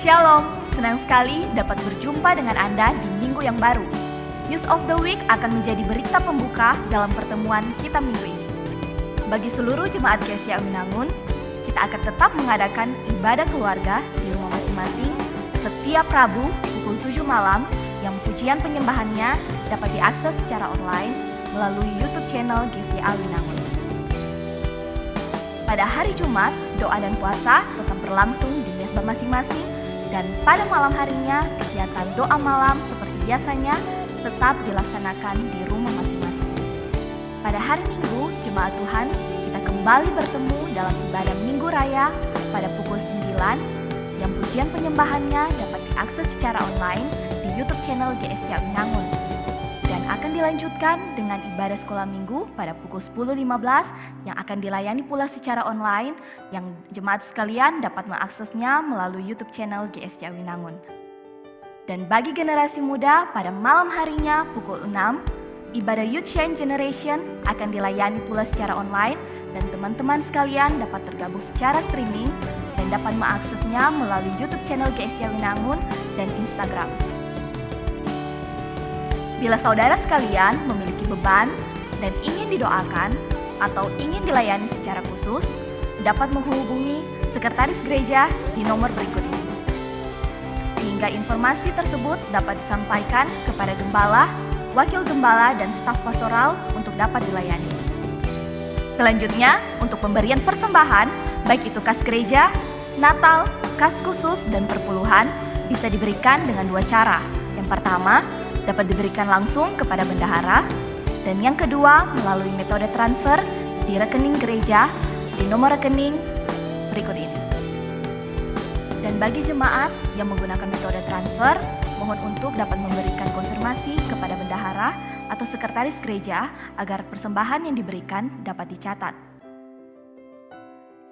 Shalom, senang sekali dapat berjumpa dengan Anda di minggu yang baru. News of the Week akan menjadi berita pembuka dalam pertemuan kita minggu ini. Bagi seluruh jemaat GSCA Winangun, kita akan tetap mengadakan ibadah keluarga di rumah masing-masing setiap Rabu pukul 7 malam yang pujian penyembahannya dapat diakses secara online melalui YouTube channel GSCA Winangun. Pada hari Jumat, doa dan puasa tetap berlangsung di mesbah masing-masing dan pada malam harinya kegiatan doa malam seperti biasanya tetap dilaksanakan di rumah masing-masing. Pada hari Minggu, jemaat Tuhan, kita kembali bertemu dalam ibadah Minggu Raya pada pukul 9 yang pujian penyembahannya dapat diakses secara online di YouTube channel GSCA Winangun. Dan akan dilanjutkan dengan ibadah sekolah minggu pada pukul 10.15 yang akan dilayani pula secara online yang jemaat sekalian dapat mengaksesnya melalui YouTube channel GSCA Winangun. Dan bagi generasi muda pada malam harinya pukul 6, ibadah Youth Shine Generation akan dilayani pula secara online dan teman-teman sekalian dapat tergabung secara streaming dan dapat mengaksesnya melalui YouTube channel GSCA Winangun dan Instagram. Bila saudara sekalian memiliki beban dan ingin didoakan atau ingin dilayani secara khusus, dapat menghubungi sekretaris gereja di nomor berikut ini. Hingga informasi tersebut dapat disampaikan kepada gembala, wakil gembala, dan staf pastoral untuk dapat dilayani. Selanjutnya, untuk pemberian persembahan, baik itu kas gereja, Natal, kas khusus, dan perpuluhan, bisa diberikan dengan dua cara. Yang pertama, dapat diberikan langsung kepada bendahara, dan yang kedua melalui metode transfer di rekening gereja di nomor rekening berikut ini. Dan bagi jemaat yang menggunakan metode transfer, mohon untuk dapat memberikan konfirmasi kepada bendahara atau sekretaris gereja agar persembahan yang diberikan dapat dicatat.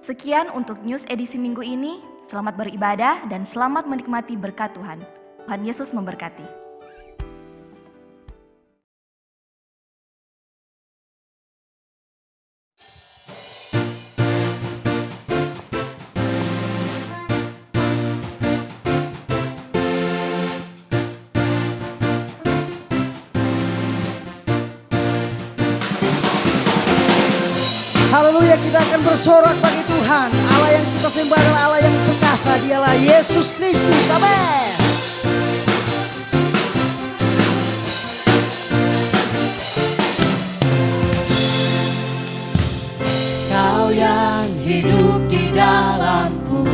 Sekian untuk news edisi minggu ini. Selamat beribadah dan selamat menikmati berkat Tuhan. Tuhan Yesus memberkati. Haleluya, kita akan bersorak bagi Tuhan. Allah yang kita sembah adalah Allah yang perkasa, dialah Yesus Kristus. Amin. Kau yang hidup di dalamku,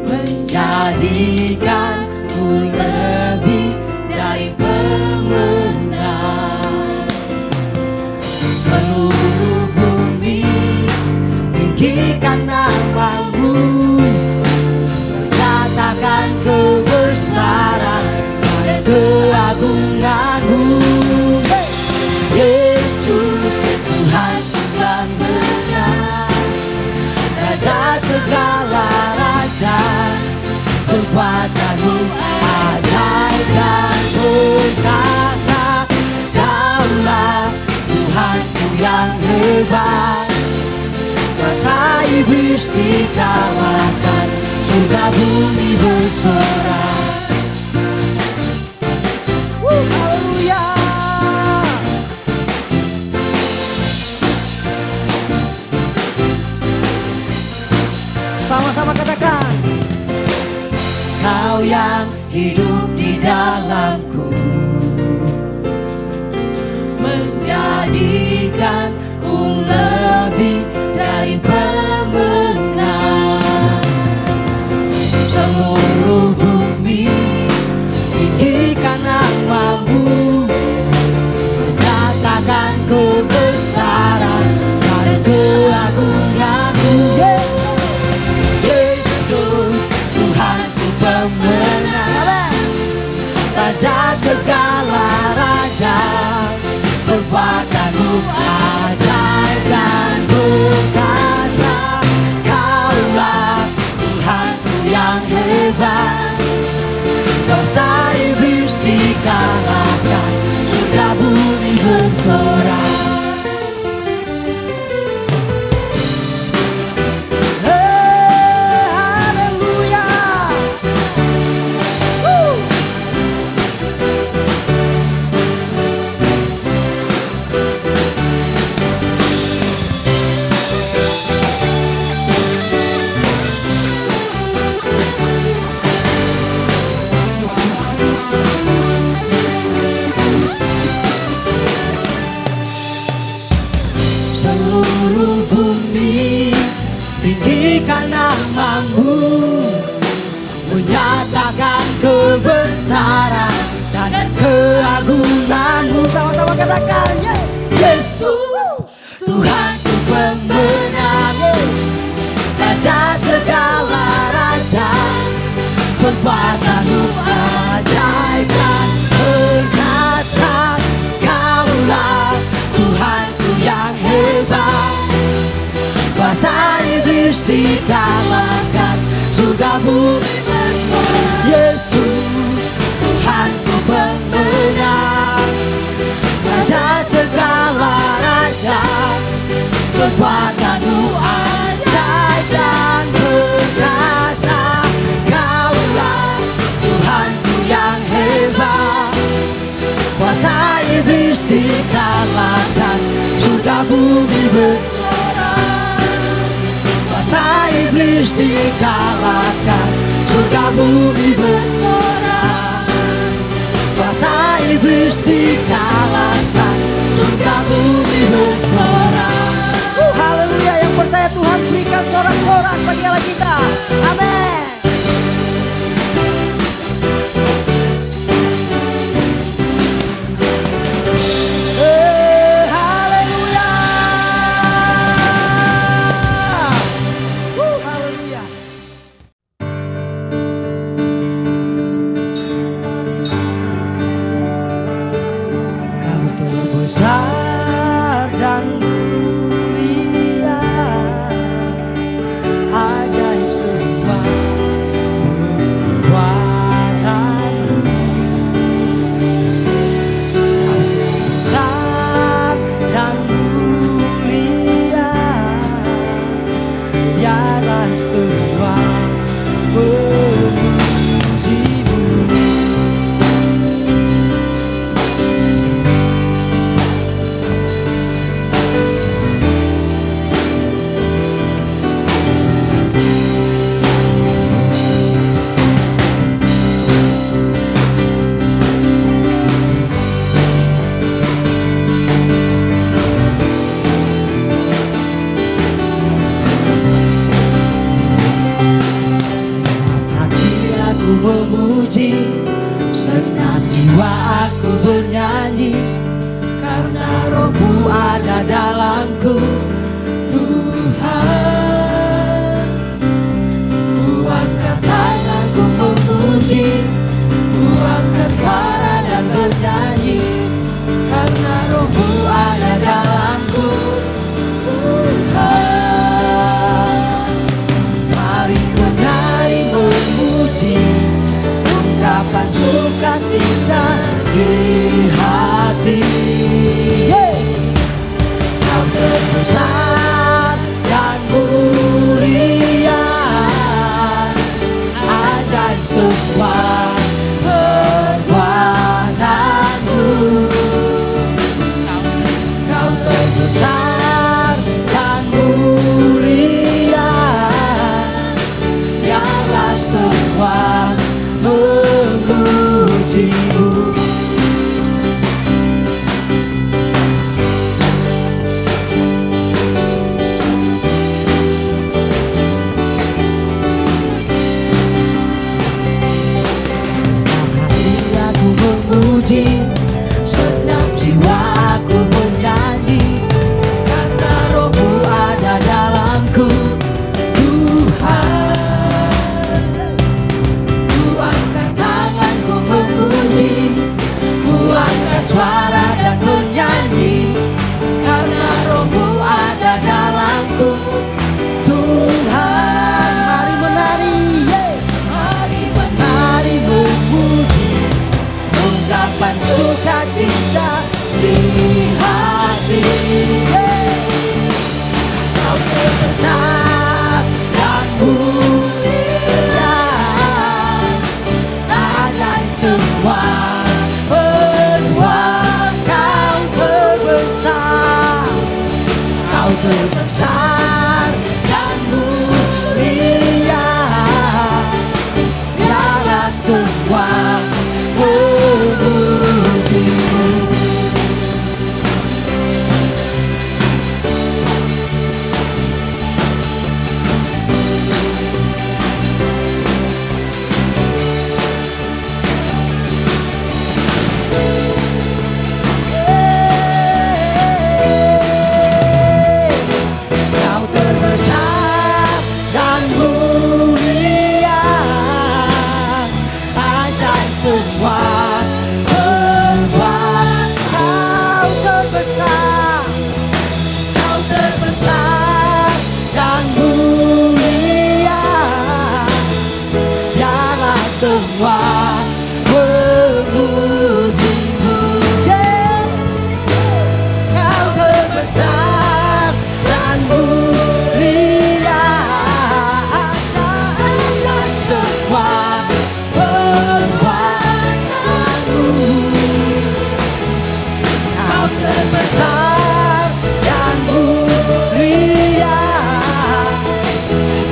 menjadikan ku lebih dari pemenang. Seluruh bumi tinggikan namamu, katakan kebesaran dan keagunganmu. Yesus Tuhan yang benar, Raja segala raja, kekuatanmu ajaib dan perkasa. Daulah Tuhanku yang hebat, kuasa iblis dikalahkan, surga bumi bersorak. Haleluya. Sama-sama katakan. Kau yang hidup di dalamku, menjadikan ku lebih dari pemenang. Seluruh bumi tinggikan namamu, katakan kebesaran dan keagunganmu. Yesus Tuhanku pemenang, Raja segala raja, kekuatanmu bumi, tinggikan nama-Mu, menyatakan kebesaran dan keagungan-Mu. Sama-sama katakan, Yesus, Tuhanku pemenang, Raja segala raja, kekuatan-Mu ajaib dan perkasa. Kaulah Tuhanku yang hebat, kuasa iblis dikalahkan, surga bumi bersorak. Yesus, Tuhanku pemenang, Raja segala raja, kekuatan-Mu ajaib dan perkasa. Kaulah Tuhanku yang hebat, kuasa iblis dikalahkan, surga bumi bersorak. Kuasa iblis dikalahkan, surga bumi bersorak. Kuasa iblis dikalahkan, surga bumi bersorak. haleluya. Yang percaya Tuhan berikan sorak-sorak bagi Allah kita. Amin. Haleluya. Haleluya. Kau terbesar dan mulia, ajaib semua perbuatan-Mu. Kau terbesar dan mulia, biarlah semua memuji-Mu. Hati aku memuji, senang jiwa aku bernyanyi, karena Roh-Mu ada dalamku. Tuhan, ku angkat tanganku memuji, ku angkat suara dan bernyanyi, karena Roh-Mu ada dalamku. Tuhan, mari menari memuji, ungkapan sukacita di hati. Kau terbesar dan mulia, ajaib semua perbuatan-Mu. Kau terbesar dan mulia, biarlah semua memuji-Mu. Hati aku memuji, senang jiwa aku bernyanyi, karena Roh-Mu ada dalamku. Tuhan, ku angkat tanganku memuji, ku angkat suara dan bernyanyi, karena Roh-Mu ada dalamku. Tuhan, mari menari, mari menari memuji, ungkapan sukacita di hati. Kau terbesar dan mulia, ajaib semua perbuatan. Kau terbesar, Kau terbesar dan mulia, biarlah semua memuji-Mu. semua memujimu. Kau terbesar dan mulia, dan semua perbuatanmu. Kau terbesar dan mulia,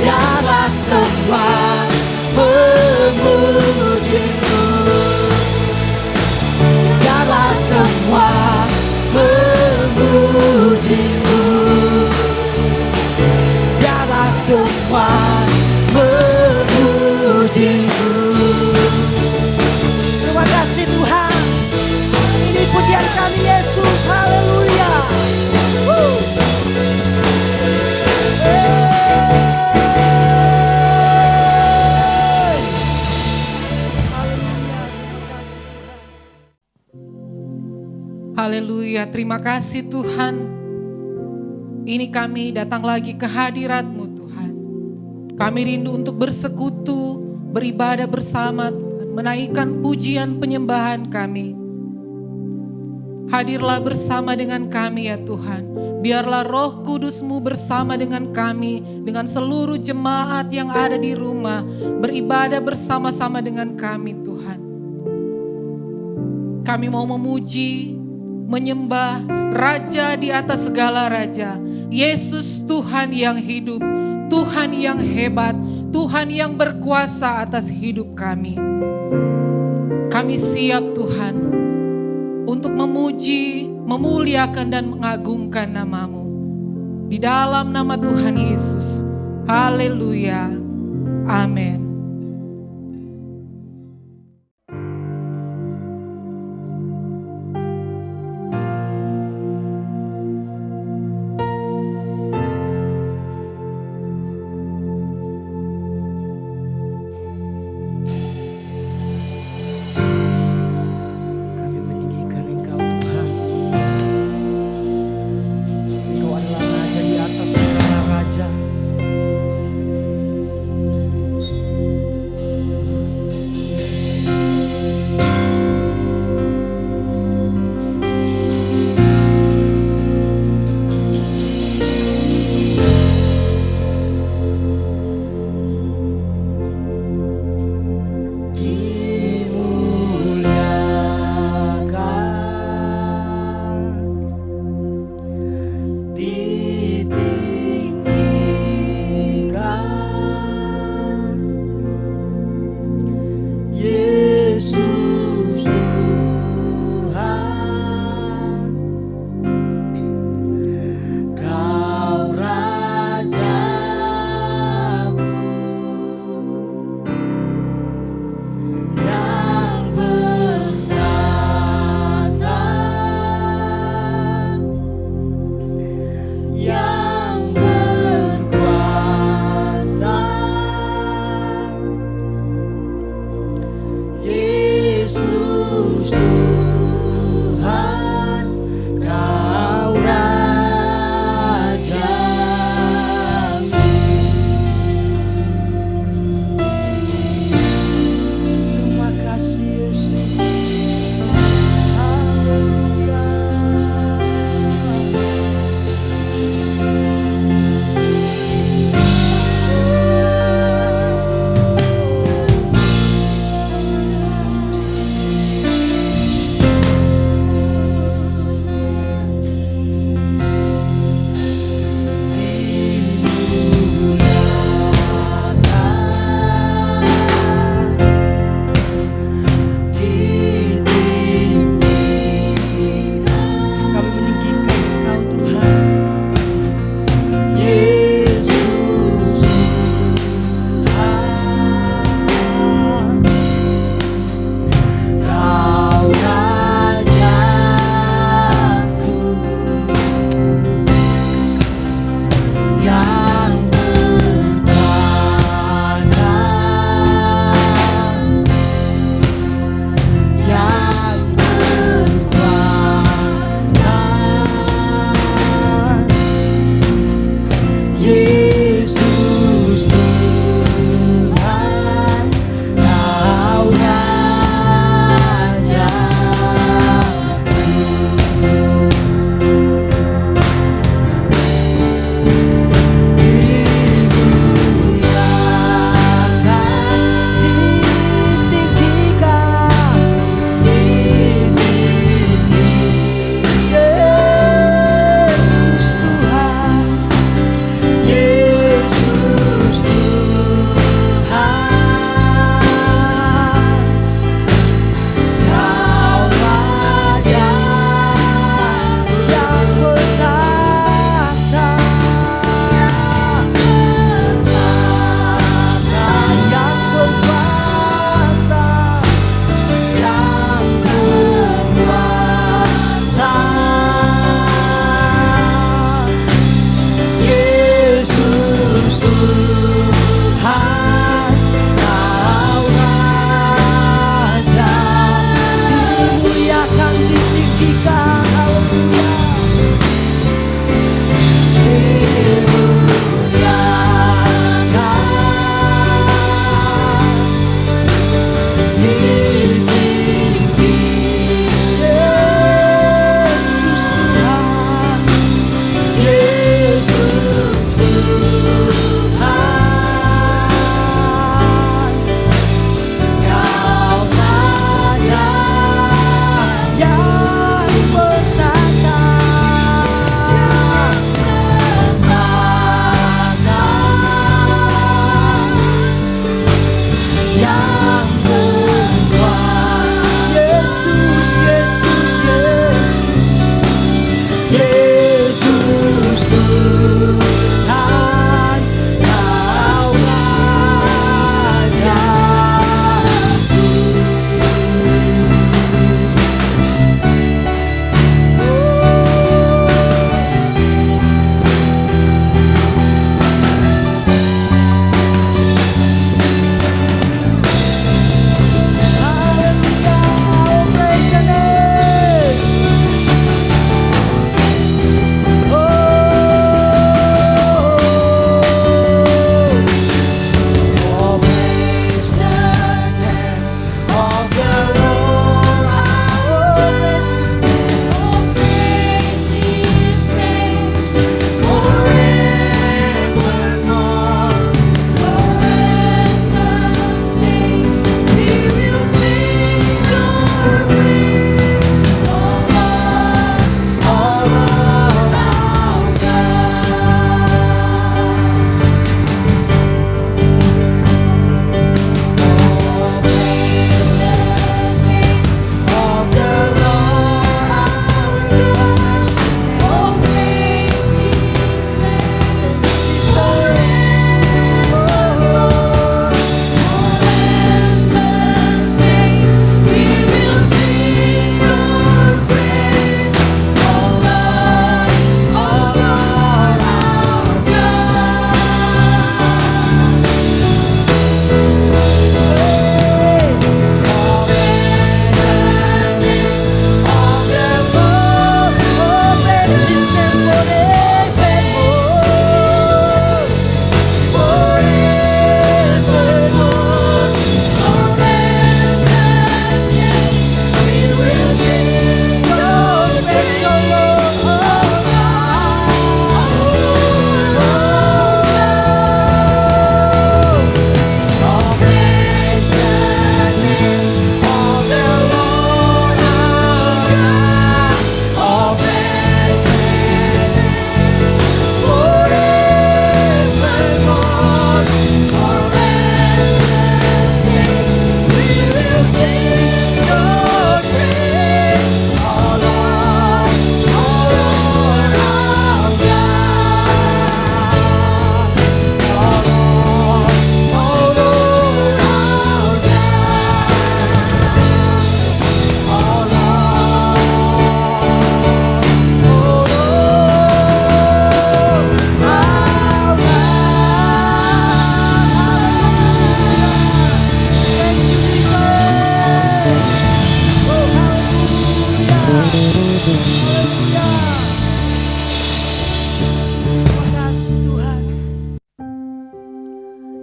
biarlah semua memujimu. Biarlah semua memujimu. Biarlah semua memujimu. Terima kasih Tuhan. Ini pujian kami Yesus. Haleluya. Haleluya, terima kasih Tuhan. Ini kami datang lagi ke hadirat-Mu Tuhan. Kami rindu untuk bersekutu, beribadah bersama Tuhan, menaikkan pujian penyembahan kami. Hadirlah bersama dengan kami ya Tuhan. Biarlah Roh Kudus-Mu bersama dengan kami, dengan seluruh jemaat yang ada di rumah, beribadah bersama-sama dengan kami Tuhan. Kami mau memuji, menyembah Raja di atas segala raja, Yesus Tuhan yang hidup, Tuhan yang hebat, Tuhan yang berkuasa atas hidup kami. Kami siap Tuhan untuk memuji, memuliakan dan mengagungkan nama-Mu. Di dalam nama Tuhan Yesus. Haleluya. Amin.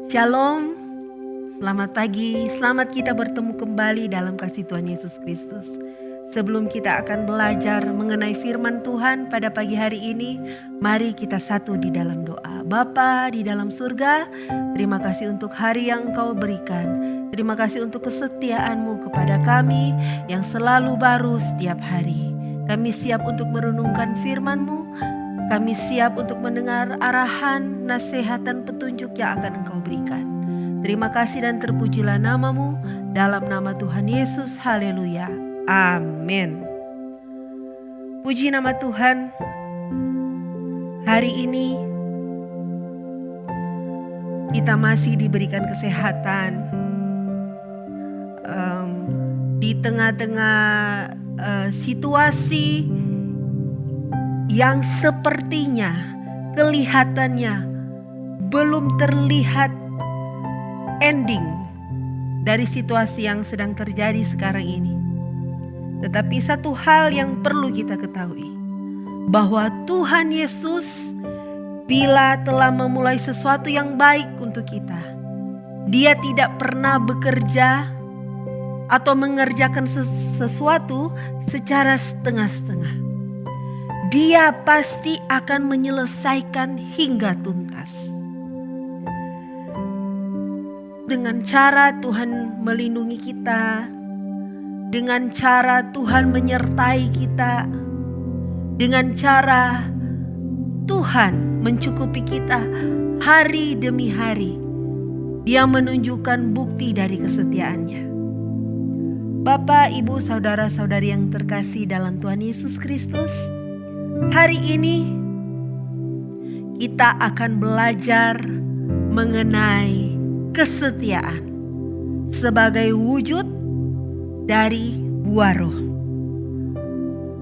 Shalom, selamat pagi, selamat kita bertemu kembali dalam kasih Tuhan Yesus Kristus. Sebelum kita akan belajar mengenai firman Tuhan pada pagi hari ini, mari kita satu di dalam doa. Bapa di dalam surga, terima kasih untuk hari yang Engkau berikan. Terima kasih untuk kesetiaan-Mu kepada kami yang selalu baru setiap hari. Kami siap untuk merenungkan firman-Mu. Kami siap untuk mendengar arahan, nasihat, dan petunjuk yang akan Engkau berikan. Terima kasih dan terpujilah nama-Mu dalam nama Tuhan Yesus. Haleluya. Amin. Puji nama Tuhan. Hari ini kita masih diberikan kesehatan di tengah-tengah situasi yang sepertinya kelihatannya belum terlihat ending dari situasi yang sedang terjadi sekarang ini. Tetapi satu hal yang perlu kita ketahui, bahwa Tuhan Yesus bila telah memulai sesuatu yang baik untuk kita, Dia tidak pernah bekerja atau mengerjakan sesuatu secara setengah-setengah. Dia pasti akan menyelesaikan hingga tuntas. Dengan cara Tuhan melindungi kita, dengan cara Tuhan menyertai kita, dengan cara Tuhan mencukupi kita hari demi hari, Dia menunjukkan bukti dari kesetiaannya. Bapak, Ibu, Saudara-saudari yang terkasih dalam Tuhan Yesus Kristus, hari ini kita akan belajar mengenai kesetiaan sebagai wujud dari buah roh.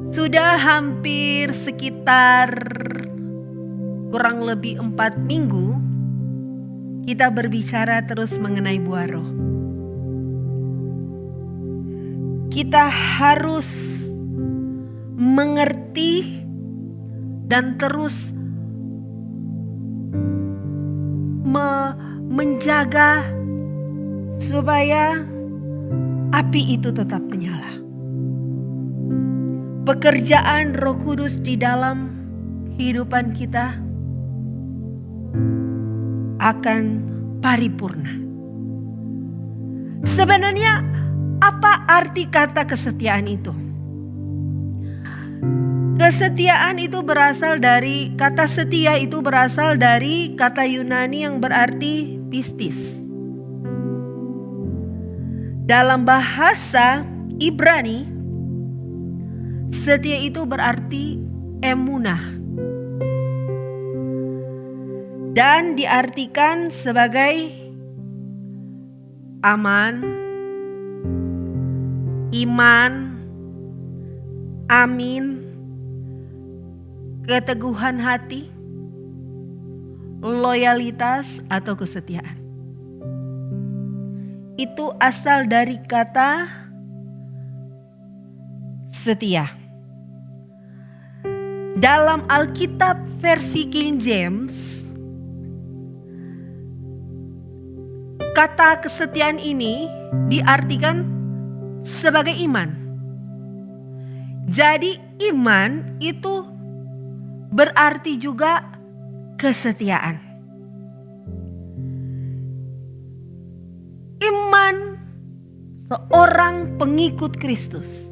Sudah hampir sekitar kurang lebih 4 minggu kita berbicara terus mengenai buah roh. Kita harus mengerti dan terus menjaga supaya api itu tetap menyala. Pekerjaan Roh Kudus di dalam kehidupan kita akan paripurna. Sebenarnya apa arti kata kesetiaan itu? Kesetiaan itu berasal dari kata setia, itu berasal dari kata Yunani yang berarti pistis. Dalam bahasa Ibrani, setia itu berarti emunah dan diartikan sebagai aman, iman, amin, keteguhan hati, loyalitas atau kesetiaan. Itu asal dari kata setia. Dalam Alkitab versi King James, kata kesetiaan ini diartikan sebagai iman. Jadi iman itu berarti juga kesetiaan. Iman seorang pengikut Kristus,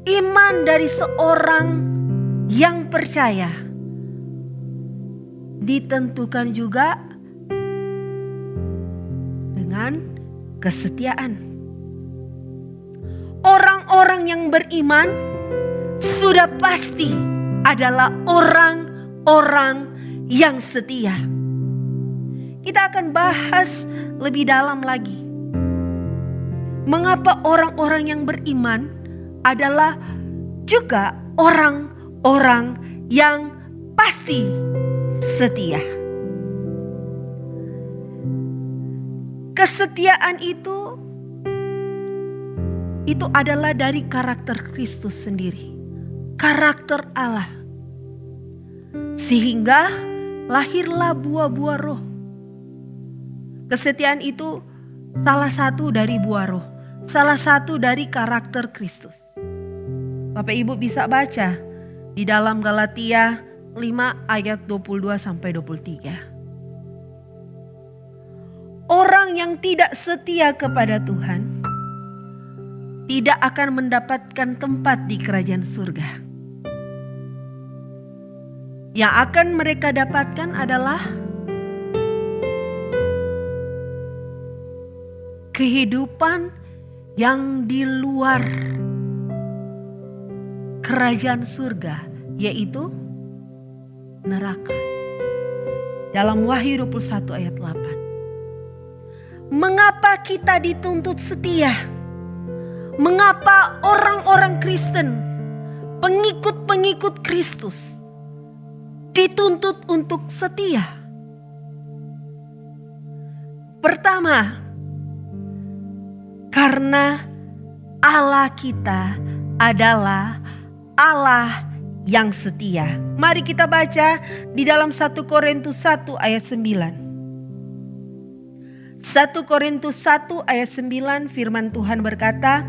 iman dari seorang yang percaya, ditentukan juga dengan kesetiaan. Orang-orang yang beriman sudah pasti adalah orang-orang yang setia. Kita akan bahas lebih dalam lagi. Mengapa orang-orang yang beriman adalah juga orang-orang yang pasti setia. Kesetiaan itu adalah dari karakter Kristus sendiri, karakter Allah. Sehingga lahirlah buah-buah roh. Kesetiaan itu salah satu dari buah roh, salah satu dari karakter Kristus. Bapak Ibu bisa baca di dalam Galatia 5 ayat 22 sampai 23. Orang yang tidak setia kepada Tuhan tidak akan mendapatkan tempat di kerajaan surga. Yang akan mereka dapatkan adalah kehidupan yang di luar kerajaan surga, yaitu neraka. Dalam Wahyu 21 ayat 8. Mengapa kita dituntut setia? Mengapa orang-orang Kristen, pengikut-pengikut Kristus, dituntut untuk setia? Pertama, karena Allah kita adalah Allah yang setia. Mari kita baca di dalam 1 Korintus 1 ayat 9. 1 Korintus 1 ayat 9 firman Tuhan berkata,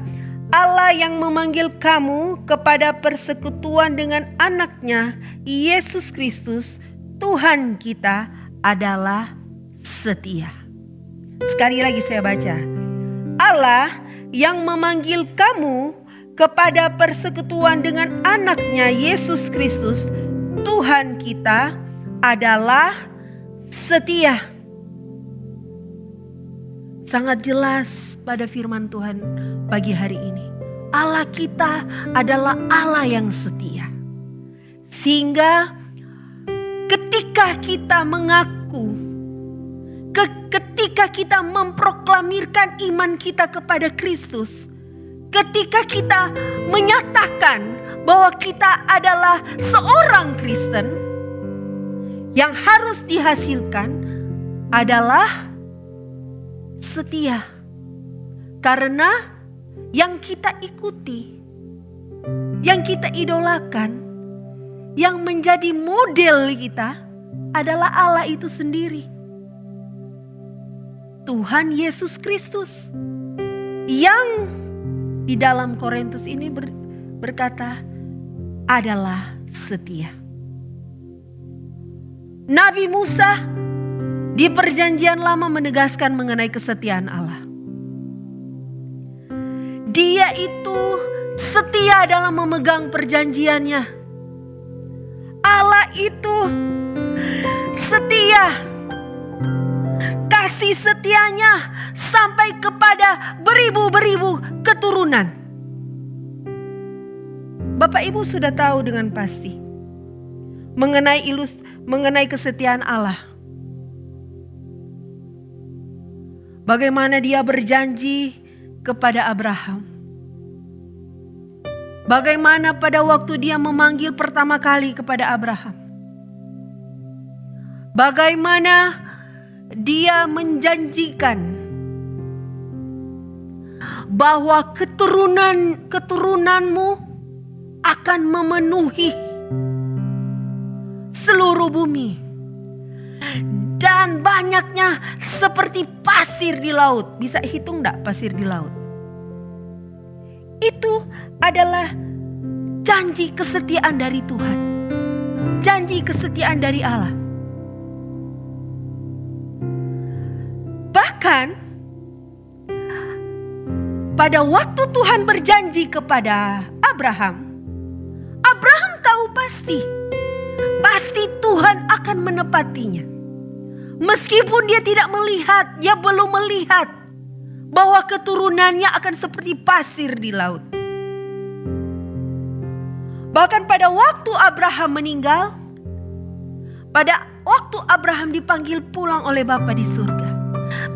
Allah yang memanggil kamu kepada persekutuan dengan anaknya Yesus Kristus Tuhan kita adalah setia. Sekali lagi saya baca. Allah yang memanggil kamu kepada persekutuan dengan anaknya Yesus Kristus Tuhan kita adalah setia. Sangat jelas pada firman Tuhan pagi hari ini. Allah kita adalah Allah yang setia. Sehingga ketika kita mengaku, ketika kita memproklamirkan iman kita kepada Kristus, ketika kita menyatakan bahwa kita adalah seorang Kristen, yang harus dihasilkan adalah setia. Karena yang kita ikuti, yang kita idolakan, yang menjadi model kita adalah Allah itu sendiri. Tuhan Yesus Kristus yang di dalam Korintus ini berkata adalah setia. Nabi Musa di Perjanjian Lama menegaskan mengenai kesetiaan Allah. Dia itu setia dalam memegang perjanjiannya. Allah itu setia. Kasih setianya sampai kepada beribu-beribu keturunan. Bapak Ibu sudah tahu dengan pasti mengenai kesetiaan Allah. Bagaimana dia berjanji kepada Abraham. Bagaimana pada waktu dia memanggil pertama kali kepada Abraham. Bagaimana dia menjanjikan bahwa keturunanmu akan memenuhi seluruh bumi. Dan banyaknya seperti pasir di laut. Bisa hitung enggak pasir di laut? Itu adalah janji kesetiaan dari Tuhan. Janji kesetiaan dari Allah. Bahkan pada waktu Tuhan berjanji kepada Abraham, Abraham tahu pasti Tuhan akan menepatinya. Meskipun dia tidak melihat, dia belum melihat bahwa keturunannya akan seperti pasir di laut. Bahkan pada waktu Abraham meninggal, pada waktu Abraham dipanggil pulang oleh Bapa di surga,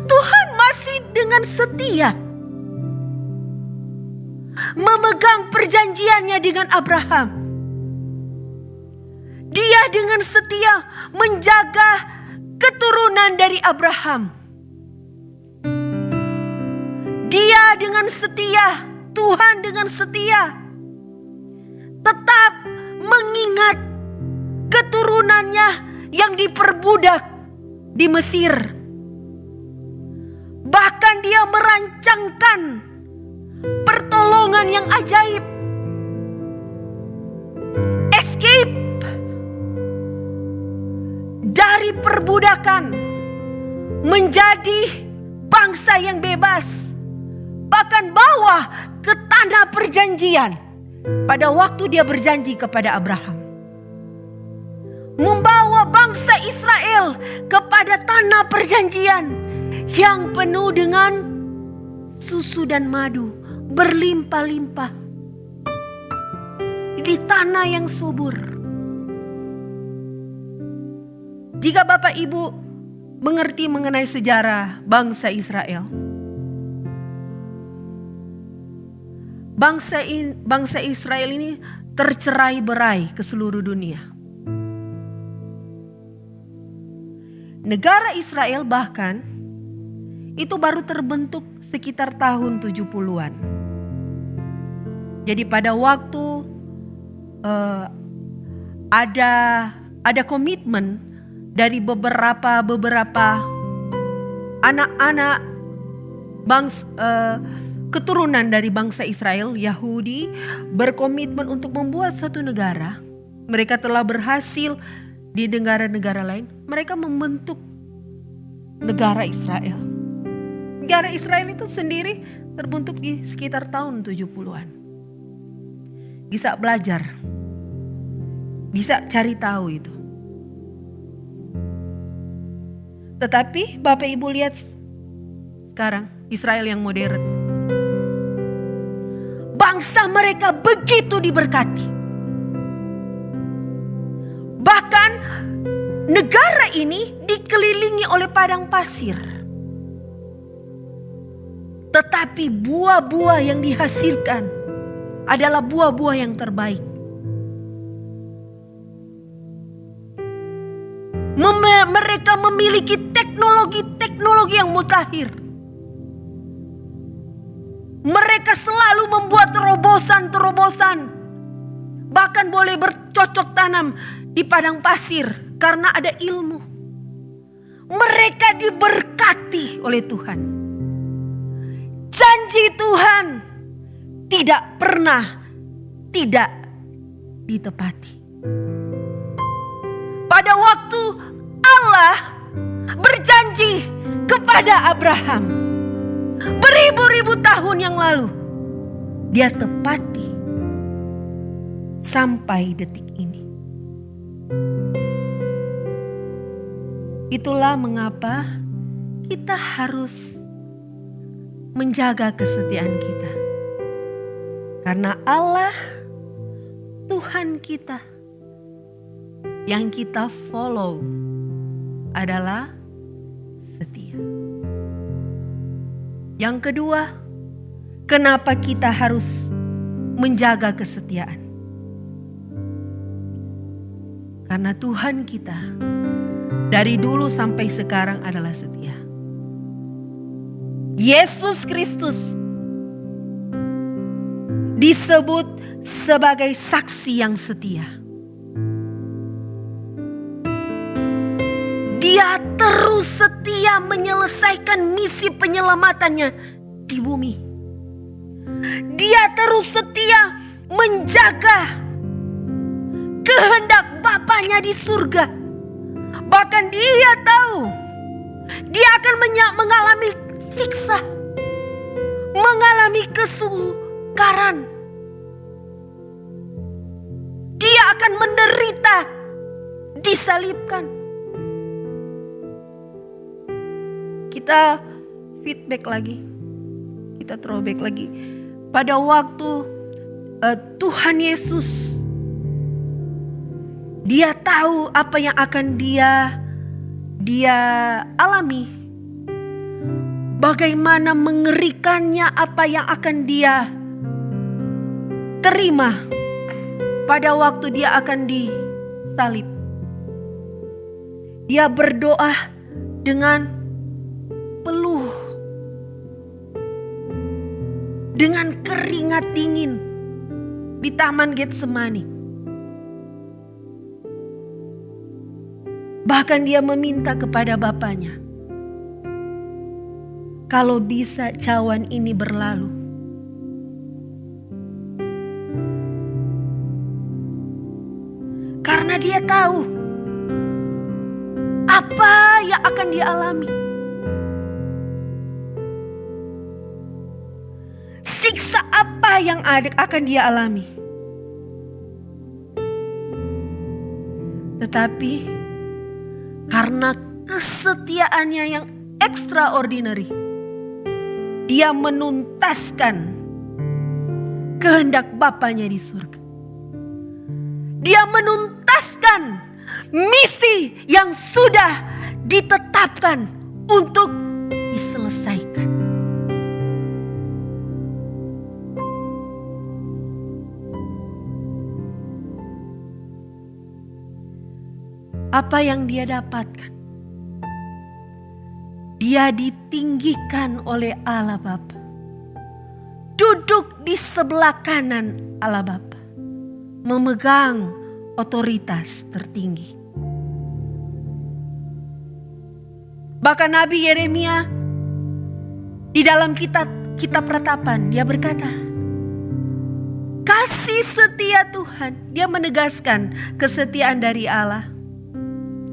Tuhan masih dengan setia memegang perjanjiannya dengan Abraham. Dia dengan setia menjaga keturunan dari Abraham. Dia dengan setia, Tuhan dengan setia tetap mengingat keturunannya yang diperbudak di Mesir. Bahkan dia merancangkan pertolongan yang ajaib. Escape dari perbudakan menjadi bangsa yang bebas. Bahkan bawa ke tanah perjanjian pada waktu dia berjanji kepada Abraham. Membawa bangsa Israel kepada tanah perjanjian yang penuh dengan susu dan madu, berlimpah-limpah di tanah yang subur. Jika Bapak Ibu mengerti mengenai sejarah bangsa Israel, bangsa Israel ini tercerai-berai ke seluruh dunia. Negara Israel bahkan itu baru terbentuk sekitar tahun 70-an. Jadi pada waktu ada komitmen dari beberapa anak-anak keturunan dari bangsa Israel, Yahudi, berkomitmen untuk membuat suatu negara. Mereka telah berhasil di negara-negara lain. Mereka membentuk negara Israel. Negara Israel itu sendiri terbentuk di sekitar tahun 70-an. Bisa belajar, bisa cari tahu itu. Tetapi Bapak Ibu lihat sekarang Israel yang modern. Bangsa mereka begitu diberkati. Bahkan negara ini dikelilingi oleh padang pasir. Tetapi buah-buah yang dihasilkan adalah buah-buah yang terbaik. Mereka memiliki teknologi yang mutakhir. Mereka selalu membuat terobosan. Bahkan boleh bercocok tanam di padang pasir karena ada ilmu. Mereka diberkati oleh Tuhan. Janji Tuhan tidak pernah tidak ditepati. Pada waktu Allah berjanji kepada Abraham beribu-ribu tahun yang lalu, Dia tepati sampai detik ini. Itulah mengapa kita harus menjaga kesetiaan kita. Karena Allah, Tuhan kita, yang kita follow adalah setia. Yang kedua, kenapa kita harus menjaga kesetiaan? Karena Tuhan kita dari dulu sampai sekarang adalah setia. Yesus Kristus disebut sebagai saksi yang setia. Dia terus setia menyelesaikan misi penyelamatannya di bumi. Dia terus setia menjaga kehendak Bapanya di surga. Bahkan Dia tahu Dia akan mengalami siksa, mengalami kesukaran. Dia akan menderita, disalibkan. Kita feedback lagi, kita throwback lagi. Pada waktu Tuhan Yesus, Dia tahu apa yang akan dia alami. Bagaimana mengerikannya apa yang akan Dia terima pada waktu Dia akan disalib. Dia berdoa dengan peluh, dengan keringat dingin di Taman Getsemani. Bahkan Dia meminta kepada Bapanya, kalau bisa cawan ini berlalu. Karena dia tahu apa yang akan dia alami. Siksa apa yang akan dia alami. Tetapi karena kesetiaannya yang extraordinary, dia menuntaskan kehendak Bapanya di surga. Dia menuntaskan misi yang sudah ditetapkan untuk diselesaikan. Apa yang dia dapatkan? Dia ditinggikan oleh Allah Bapa. Duduk di sebelah kanan Allah Bapa. Memegang otoritas tertinggi. Bahkan Nabi Yeremia di dalam kitab Ratapan dia berkata, kasih setia Tuhan, dia menegaskan kesetiaan dari Allah,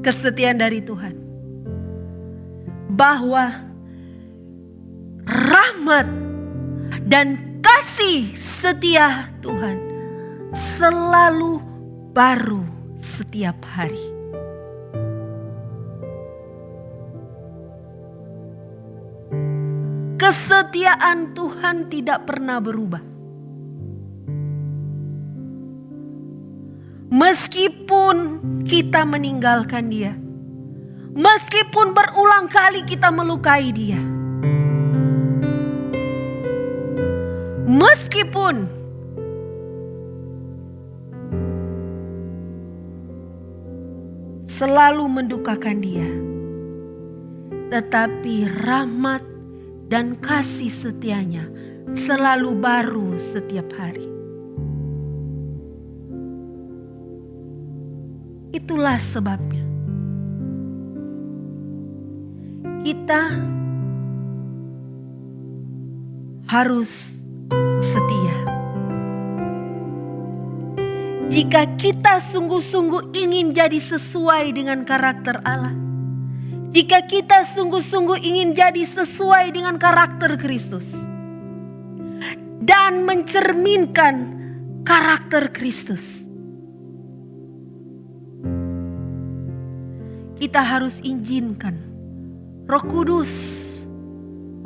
kesetiaan dari Tuhan, bahwa rahmat dan kasih setia Tuhan selalu baru setiap hari. Kesetiaan Tuhan tidak pernah berubah. Meskipun kita meninggalkan Dia, meskipun berulang kali kita melukai Dia, meskipun selalu mendukakan Dia, tetapi rahmat dan kasih setianya selalu baru setiap hari. Itulah sebabnya kita harus setia. Jika kita sungguh-sungguh ingin jadi sesuai dengan karakter Allah, jika kita sungguh-sungguh ingin jadi sesuai dengan karakter Kristus dan mencerminkan karakter Kristus, kita harus izinkan Roh Kudus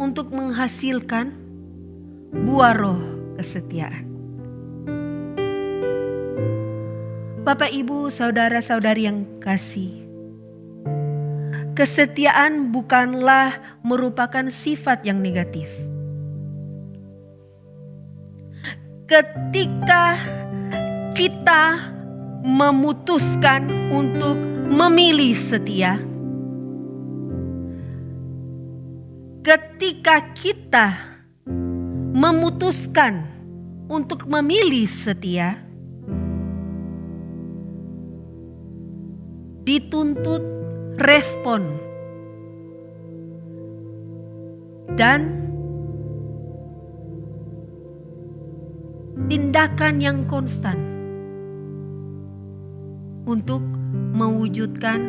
untuk menghasilkan buah roh kesetiaan. Bapak, Ibu, saudara-saudari yang kasih, kesetiaan bukanlah merupakan sifat yang negatif. Ketika kita memutuskan untuk memilih setia, ketika kita memutuskan untuk memilih setia, dituntut respon dan tindakan yang konstan untuk mewujudkan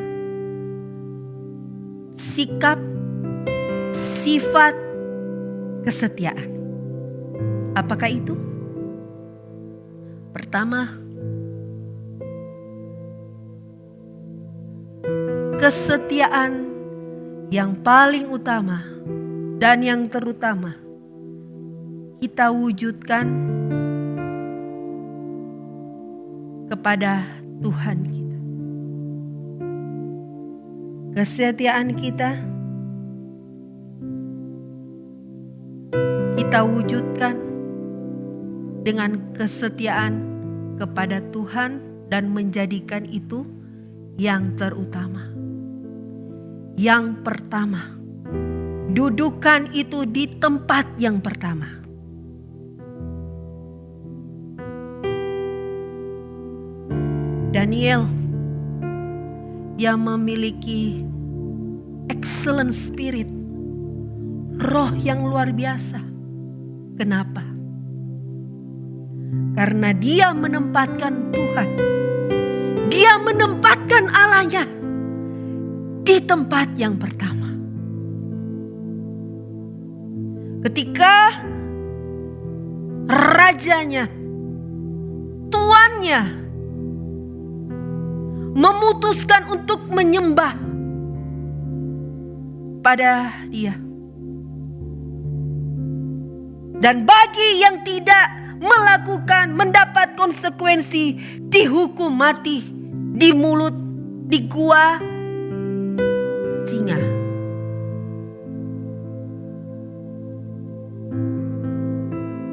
sikap, sifat kesetiaan. Apakah itu? Pertama, kesetiaan yang paling utama dan yang terutama kita wujudkan kepada Tuhan kita. Kesetiaan kita wujudkan dengan kesetiaan kepada Tuhan dan menjadikan itu yang terutama. Yang pertama, dudukan itu di tempat yang pertama. Daniel yang memiliki excellent spirit, roh yang luar biasa. Kenapa? Karena dia menempatkan Tuhan. Dia menempatkan Allahnya di tempat yang pertama. Ketika rajanya, tuannya memutuskan untuk menyembah pada dia. Dan bagi yang tidak melakukan, mendapat konsekuensi, dihukum mati di mulut, di gua singa.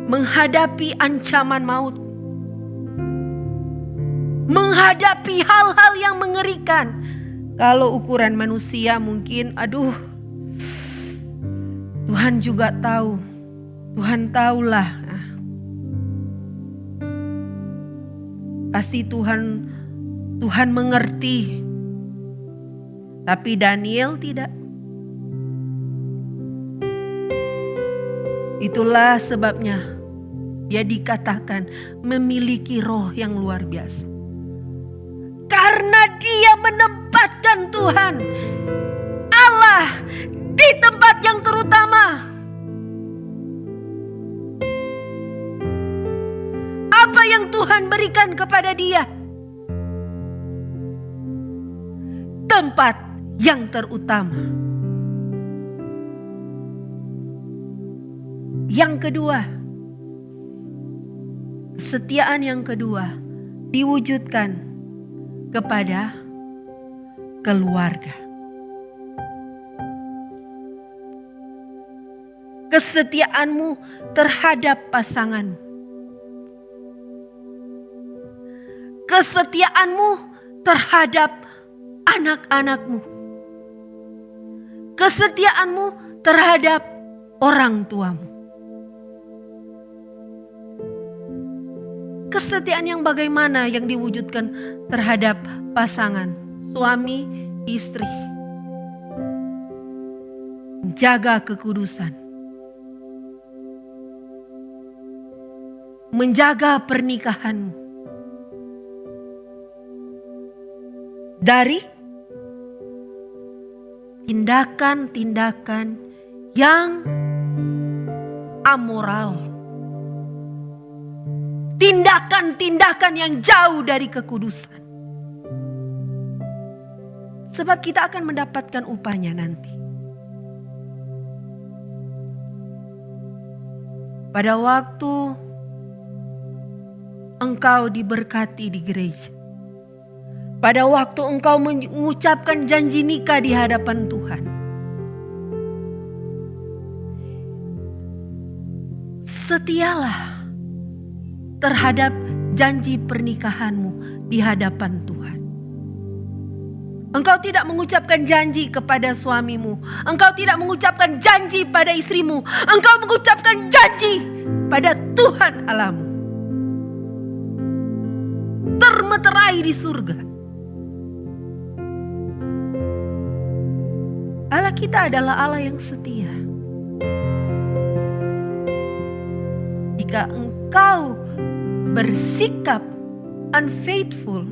Menghadapi ancaman maut. Menghadapi hal-hal yang mengerikan. Kalau ukuran manusia mungkin, Tuhan juga tahu. Tuhan tahulah. Pasti Tuhan mengerti. Tapi Daniel tidak. Itulah sebabnya dia dikatakan memiliki roh yang luar biasa. Karena dia menempatkan Tuhan Allah di tempat yang terutama. Apa yang Tuhan berikan kepada dia? Tempat yang terutama. Yang kedua, kesetiaan yang kedua diwujudkan kepada keluarga. Kesetiaanmu terhadap pasanganmu. Kesetiaanmu terhadap anak-anakmu. Kesetiaanmu terhadap orang tuamu. Kesetiaan yang bagaimana yang diwujudkan terhadap pasangan, suami, istri. Menjaga kekudusan. Menjaga pernikahanmu. Dari tindakan-tindakan yang amoral. Tindakan-tindakan yang jauh dari kekudusan. Sebab kita akan mendapatkan upahnya nanti. Pada waktu engkau diberkati di gereja. Pada waktu engkau mengucapkan janji nikah di hadapan Tuhan. Setialah terhadap janji pernikahanmu di hadapan Tuhan. Engkau tidak mengucapkan janji kepada suamimu. Engkau tidak mengucapkan janji pada istrimu. Engkau mengucapkan janji pada Tuhan Allahmu. Termeterai di surga. Allah kita adalah Allah yang setia. Jika engkau bersikap unfaithful,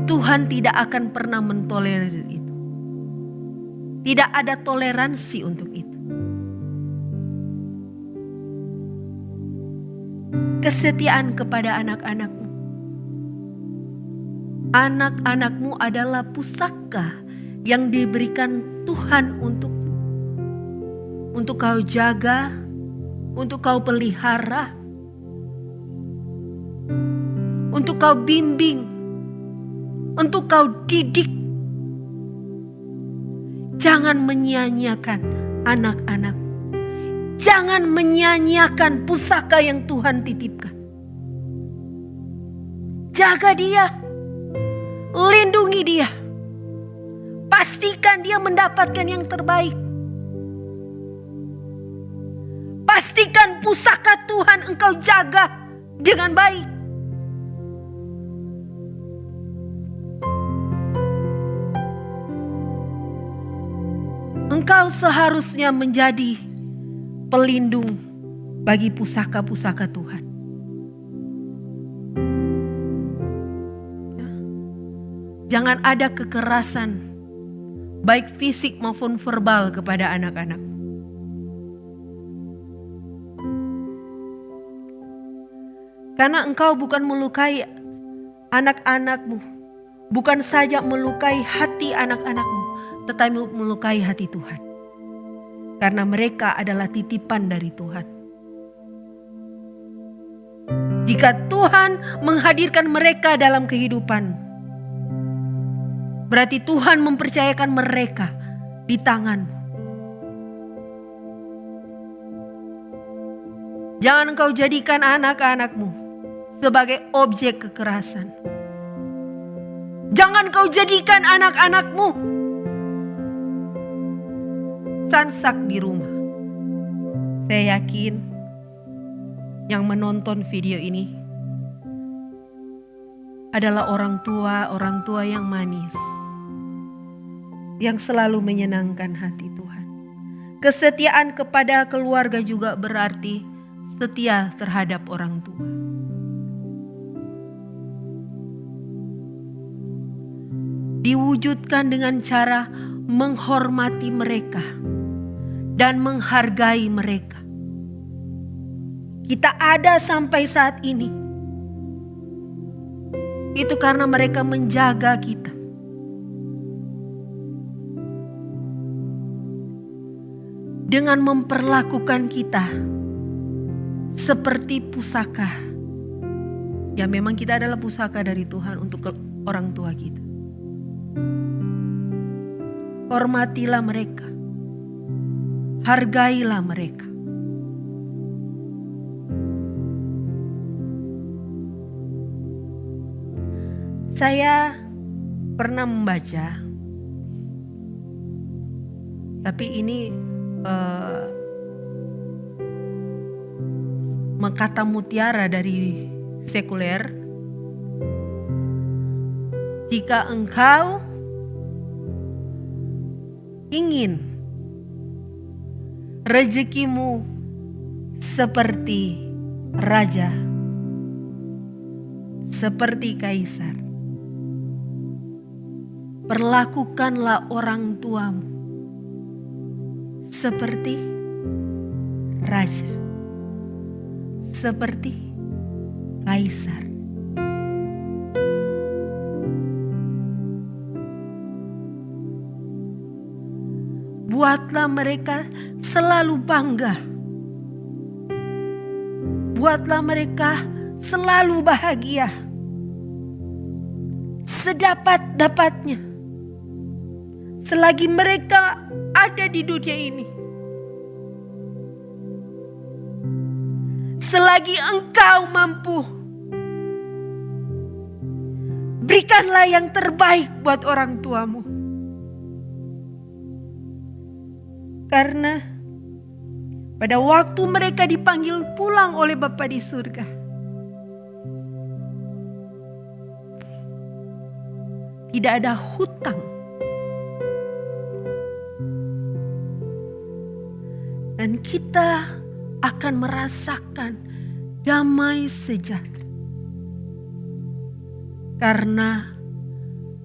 Tuhan tidak akan pernah mentolerir itu. Tidak ada toleransi untuk itu. Kesetiaan kepada anak-anakmu. Anak-anakmu adalah pusaka yang diberikan Tuhan untukmu. Untuk kau jaga, untuk kau pelihara, untuk kau bimbing, untuk kau didik. Jangan menyia-nyiakan anak-anak. Jangan menyia-nyiakan pusaka yang Tuhan titipkan. Jaga dia. Lindungi dia. Pastikan dia mendapatkan yang terbaik. Pastikan pusaka Tuhan engkau jaga dengan baik. Engkau seharusnya menjadi pelindung bagi pusaka-pusaka Tuhan. Jangan ada kekerasan, baik fisik maupun verbal kepada anak-anak. Karena engkau bukan melukai anak-anakmu, bukan saja melukai hati anak-anakmu, tetapi melukai hati Tuhan. Karena mereka adalah titipan dari Tuhan. Jika Tuhan menghadirkan mereka dalam kehidupan, berarti Tuhan mempercayakan mereka di tanganmu. Jangan engkau jadikan anak-anakmu sebagai objek kekerasan. Jangan kau jadikan anak-anakmu sansak di rumah. Saya yakin yang menonton video ini adalah orang tua yang manis, yang selalu menyenangkan hati Tuhan. Kesetiaan kepada keluarga juga berarti setia terhadap orang tua. Diwujudkan dengan cara menghormati mereka dan menghargai mereka. Kita ada sampai saat ini, itu karena mereka menjaga kita. Dengan memperlakukan kita seperti pusaka. Ya memang kita adalah pusaka dari Tuhan untuk orang tua kita. Hormatilah mereka. Hargailah mereka. Saya pernah membaca, tapi ini kata mutiara dari sekuler. Jika engkau ingin rezekimu seperti raja, seperti kaisar, perlakukanlah orang tuamu seperti raja, seperti kaisar. Buatlah mereka selalu bangga. Buatlah mereka selalu bahagia. Sedapat-dapatnya. Selagi mereka ada di dunia ini. Selagi engkau mampu, berikanlah yang terbaik buat orang tuamu. Karena pada waktu mereka dipanggil pulang oleh Bapa di surga, tidak ada hutang. Dan kita akan merasakan damai sejahtera. Karena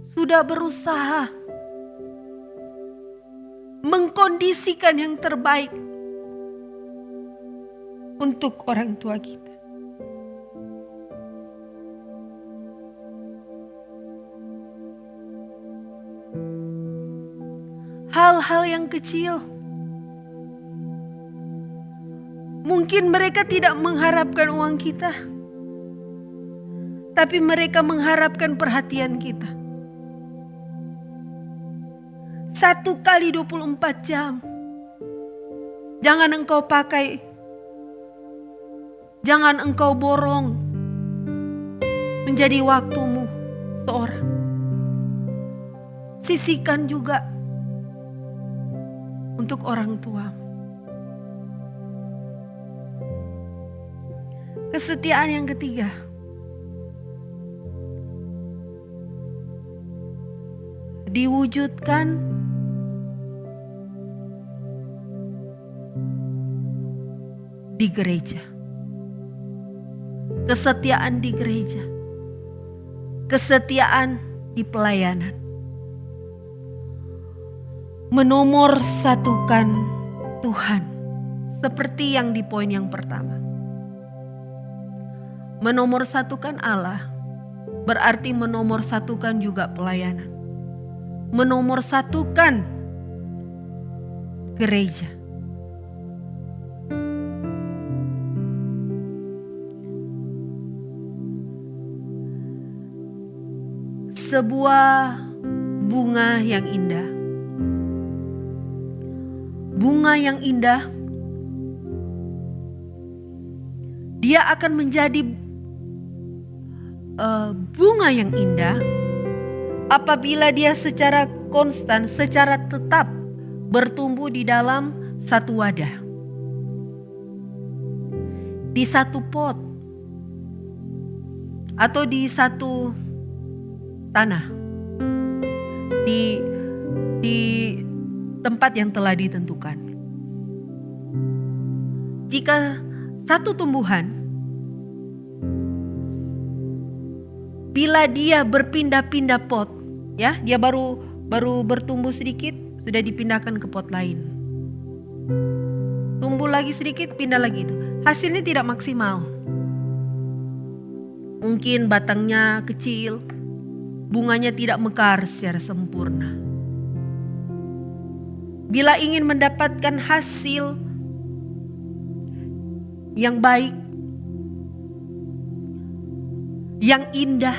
sudah berusaha mengkondisikan yang terbaik untuk orang tua kita. Hal-hal yang kecil, mungkin mereka tidak mengharapkan uang kita, tapi mereka mengharapkan perhatian kita. 1 kali 24 jam. Jangan engkau pakai, jangan engkau borong menjadi waktumu seorang. Sisihkan juga untuk orang tua. Kesetiaan yang ketiga, diwujudkan di gereja. Kesetiaan di gereja. Kesetiaan di pelayanan. Menomorsatukan Tuhan. Seperti yang di poin yang pertama. Menomorsatukan Allah berarti menomorsatukan juga pelayanan. Menomorsatukan gereja. Sebuah bunga yang indah. Bunga yang indah, dia akan menjadi bunga yang indah apabila dia secara konstan, secara tetap bertumbuh di dalam satu wadah. Di satu pot atau di satu tanah. Di tempat yang telah ditentukan. Jika satu tumbuhan, bila dia berpindah-pindah pot, ya, dia baru bertumbuh sedikit, sudah dipindahkan ke pot lain. Tumbuh lagi sedikit, pindah lagi itu. Hasilnya tidak maksimal. Mungkin batangnya kecil, bunganya tidak mekar secara sempurna. Bila ingin mendapatkan hasil yang baik, yang indah,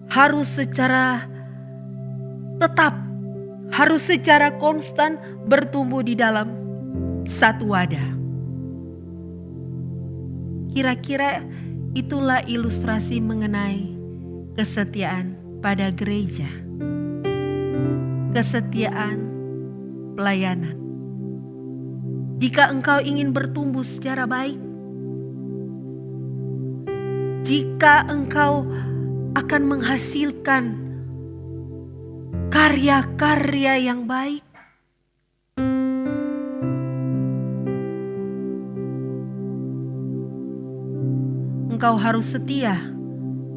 harus secara tetap, harus secara konstan bertumbuh di dalam satu wadah. Kira-kira itulah ilustrasi mengenai kesetiaan pada gereja. Kesetiaan pelayanan. Jika engkau ingin bertumbuh secara baik, jika engkau akan menghasilkan karya-karya yang baik, engkau harus setia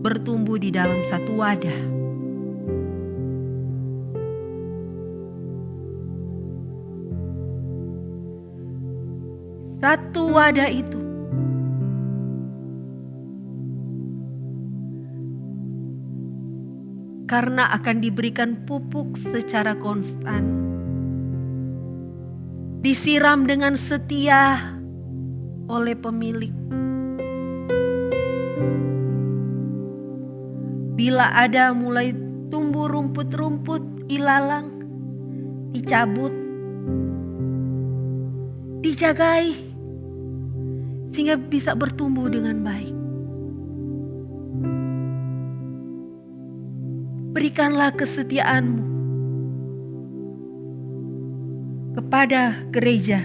bertumbuh di dalam satu wadah. Satu wadah itu karena akan diberikan pupuk secara konstan, disiram dengan setia oleh pemilik. Bila ada mulai tumbuh rumput-rumput ilalang, dicabut, dijagai, sehingga bisa bertumbuh dengan baik. Berikanlah kesetiaanmu kepada gereja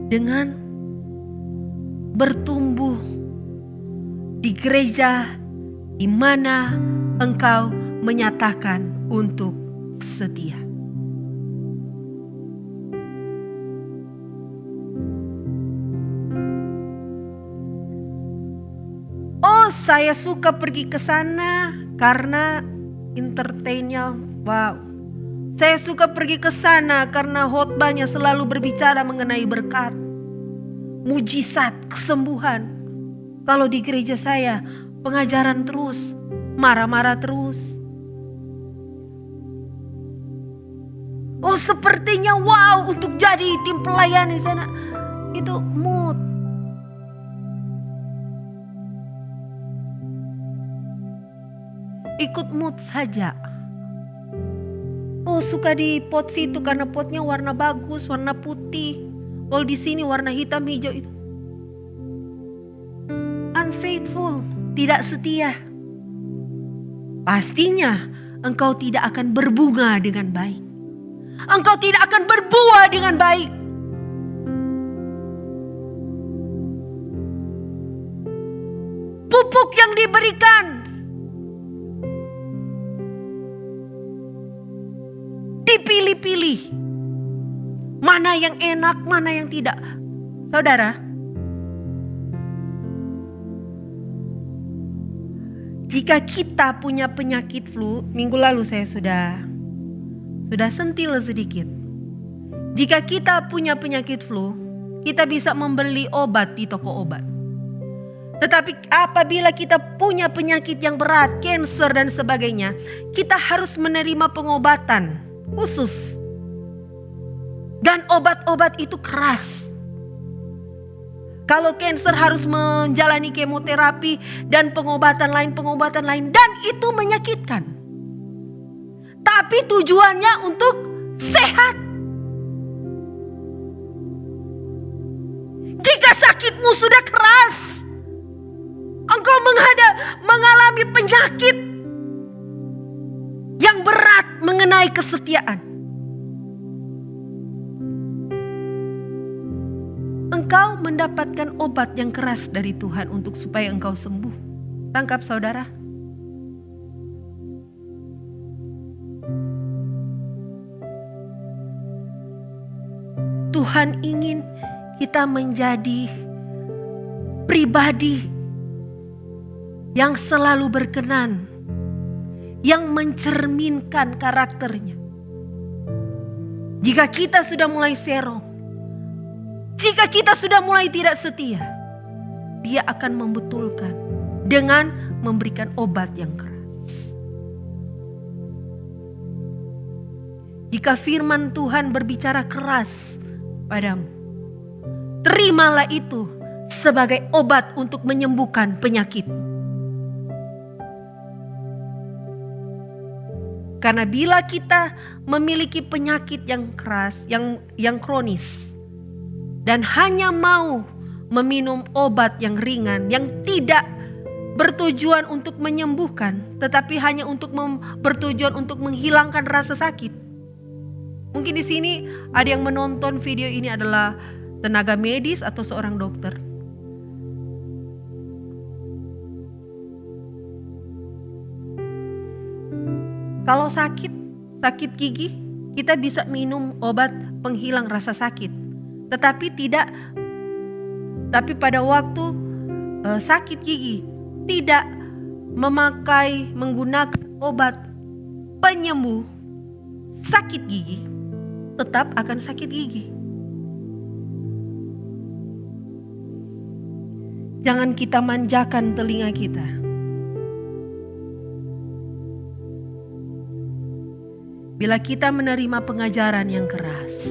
dengan bertumbuh di gereja di mana engkau menyatakan untuk setia. Oh, saya suka pergi ke sana karena entertainnya wow. Saya suka pergi ke sana karena khotbahnya selalu berbicara mengenai berkat, mujizat, kesembuhan. Kalau di gereja saya pengajaran terus, marah-marah terus. Oh, sepertinya wow untuk jadi tim pelayanan di sana. Itu mood. Ikut mood saja. Oh, suka di pot situ karena potnya warna bagus, warna putih. Kalau di sini warna hitam hijau itu. Unfaithful, tidak setia. Pastinya engkau tidak akan berbunga dengan baik. Engkau tidak akan berbuah dengan baik. Pupuk yang diberikan dipilih-pilih. mana yang enak, mana yang tidak. Saudara, jika kita punya penyakit flu, minggu lalu saya sudah sentil sedikit. Jika kita punya penyakit flu, kita bisa membeli obat di toko obat. Tetapi apabila kita punya penyakit yang berat, kanker dan sebagainya, kita harus menerima pengobatan khusus. Dan obat-obat itu keras. Kalau kanker harus menjalani kemoterapi dan pengobatan lain, dan itu menyakitkan. Tapi tujuannya untuk sehat. Jika sakitmu sudah keras, engkau mengalami penyakit yang berat mengenai kesetiaan. Engkau mendapatkan obat yang keras dari Tuhan untuk supaya engkau sembuh. Tangkap saudara. Tuhan ingin kita menjadi pribadi yang selalu berkenan, yang mencerminkan karakternya. Jika kita sudah mulai serong, jika kita sudah mulai tidak setia, Dia akan membetulkan dengan memberikan obat yang keras. Jika firman Tuhan berbicara keras padamu, terimalah itu sebagai obat untuk menyembuhkan penyakit. Karena bila kita memiliki penyakit yang keras, yang kronis, dan hanya mau meminum obat yang ringan, yang tidak bertujuan untuk menyembuhkan, tetapi hanya bertujuan untuk menghilangkan rasa sakit. Mungkin di sini ada yang menonton video ini adalah tenaga medis atau seorang dokter. Kalau sakit gigi, kita bisa minum obat penghilang rasa sakit. Tetapi pada waktu sakit gigi tidak menggunakan obat penyembuh sakit gigi, tetap akan sakit gigi. Jangan kita manjakan telinga kita. Bila kita menerima pengajaran yang keras,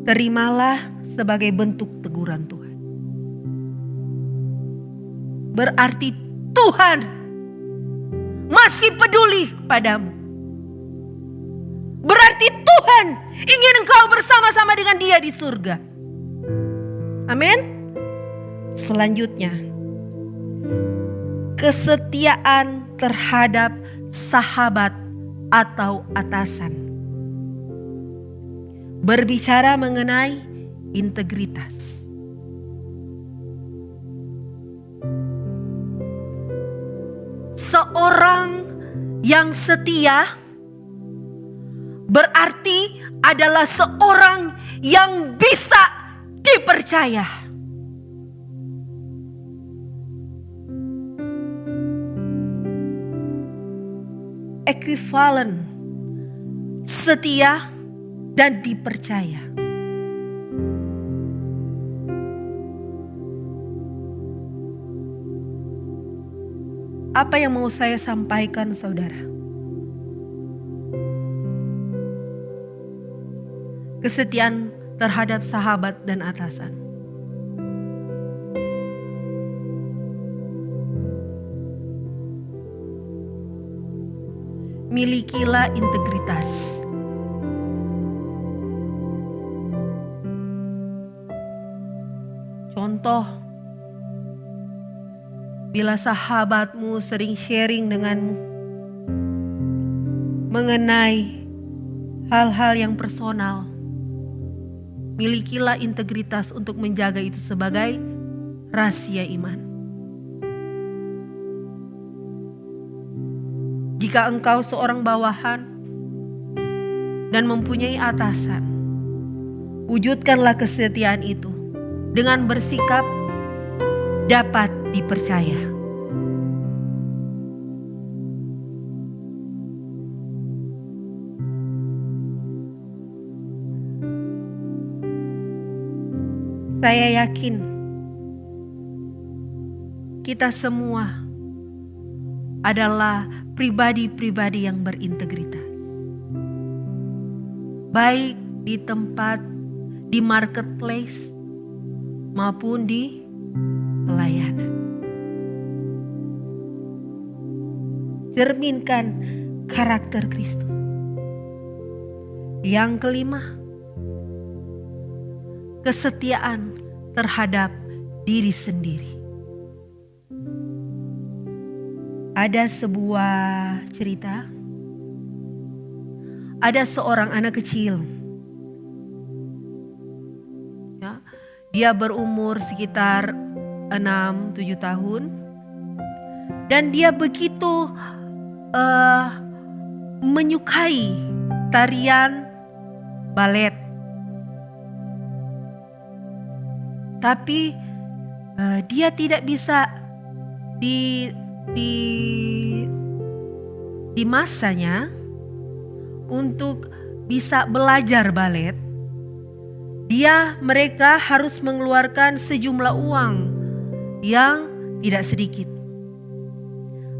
terimalah sebagai bentuk teguran Tuhan. Berarti Tuhan masih peduli padamu. Berarti Tuhan ingin engkau bersama-sama dengan Dia di surga. Amin. Selanjutnya, kesetiaan terhadap sahabat atau atasan. Berbicara mengenai integritas. Seorang yang setia berarti adalah seorang yang bisa dipercaya. Ekuivalen setia dan dipercaya. Apa yang mau saya sampaikan, saudara? Kesetiaan terhadap sahabat dan atasan. Milikilah integritas. Contoh, bila sahabatmu sering sharing denganmu mengenai hal-hal yang personal, milikilah integritas untuk menjaga itu sebagai rahasia iman. Jika engkau seorang bawahan dan mempunyai atasan, wujudkanlah kesetiaan itu dengan bersikap dapat dipercaya. Saya yakin kita semua adalah pribadi-pribadi yang berintegritas. Baik di tempat, di marketplace, maupun di pelayanan. Cerminkan karakter Kristus. Yang kelima, kesetiaan terhadap diri sendiri. Ada sebuah cerita. Ada seorang anak kecil. Ya, dia berumur sekitar 6-7 tahun. Dan dia begitu menyukai tarian balet. Tapi dia tidak bisa di masanya untuk bisa belajar balet. Mereka harus mengeluarkan sejumlah uang yang tidak sedikit.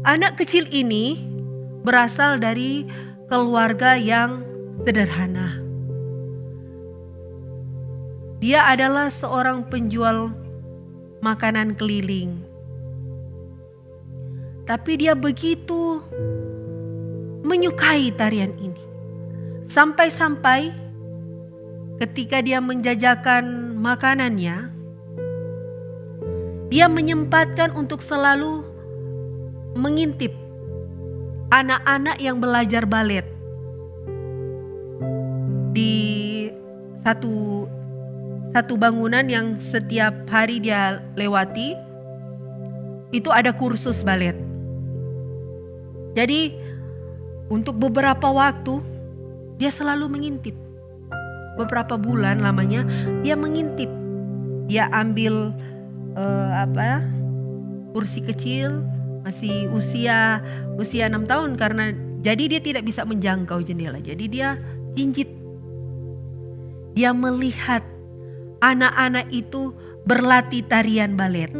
Anak kecil ini berasal dari keluarga yang sederhana. Dia adalah seorang penjual makanan keliling. Tapi dia begitu menyukai tarian ini. Sampai-sampai ketika dia menjajakan makanannya, dia menyempatkan untuk selalu mengintip anak-anak yang belajar balet di satu bangunan yang setiap hari dia lewati. Itu ada kursus balet. Jadi untuk beberapa waktu dia selalu mengintip. Beberapa bulan lamanya dia mengintip. Dia ambil kursi kecil, masih usia 6 tahun karena jadi dia tidak bisa menjangkau jendela. Jadi dia jinjit. Dia melihat anak-anak itu berlatih tarian balet.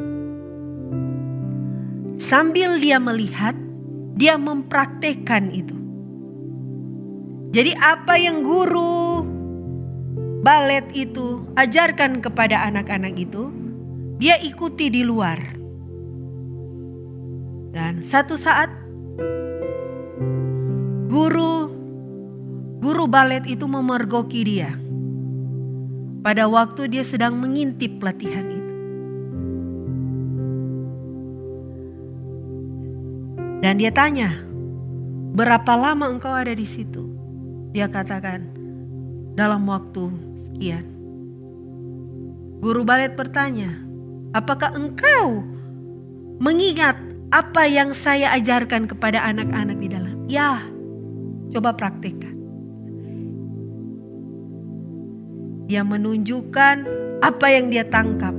Sambil dia melihat, dia mempraktekkan itu. Jadi apa yang guru balet itu ajarkan kepada anak-anak itu, dia ikuti di luar. Dan satu saat guru balet itu memergoki dia pada waktu dia sedang mengintip pelatihan itu. Dan dia tanya, berapa lama engkau ada di situ? Dia katakan, dalam waktu sekian. Guru balet bertanya, apakah engkau mengingat apa yang saya ajarkan kepada anak-anak di dalam? Ya, coba praktekkan. Dia menunjukkan apa yang dia tangkap.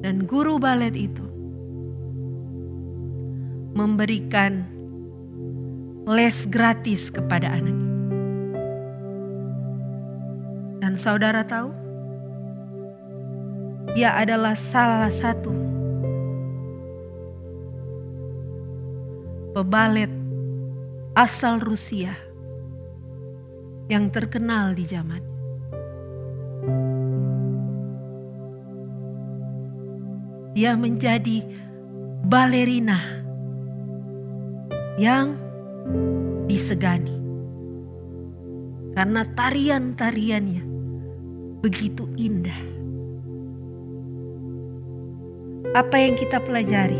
Dan guru balet itu memberikan les gratis kepada anak itu. Dan saudara tahu, dia adalah salah satu pebalet asal Rusia yang terkenal di zaman. Dia menjadi balerina yang disegani karena tarian-tariannya begitu indah. Apa yang kita pelajari?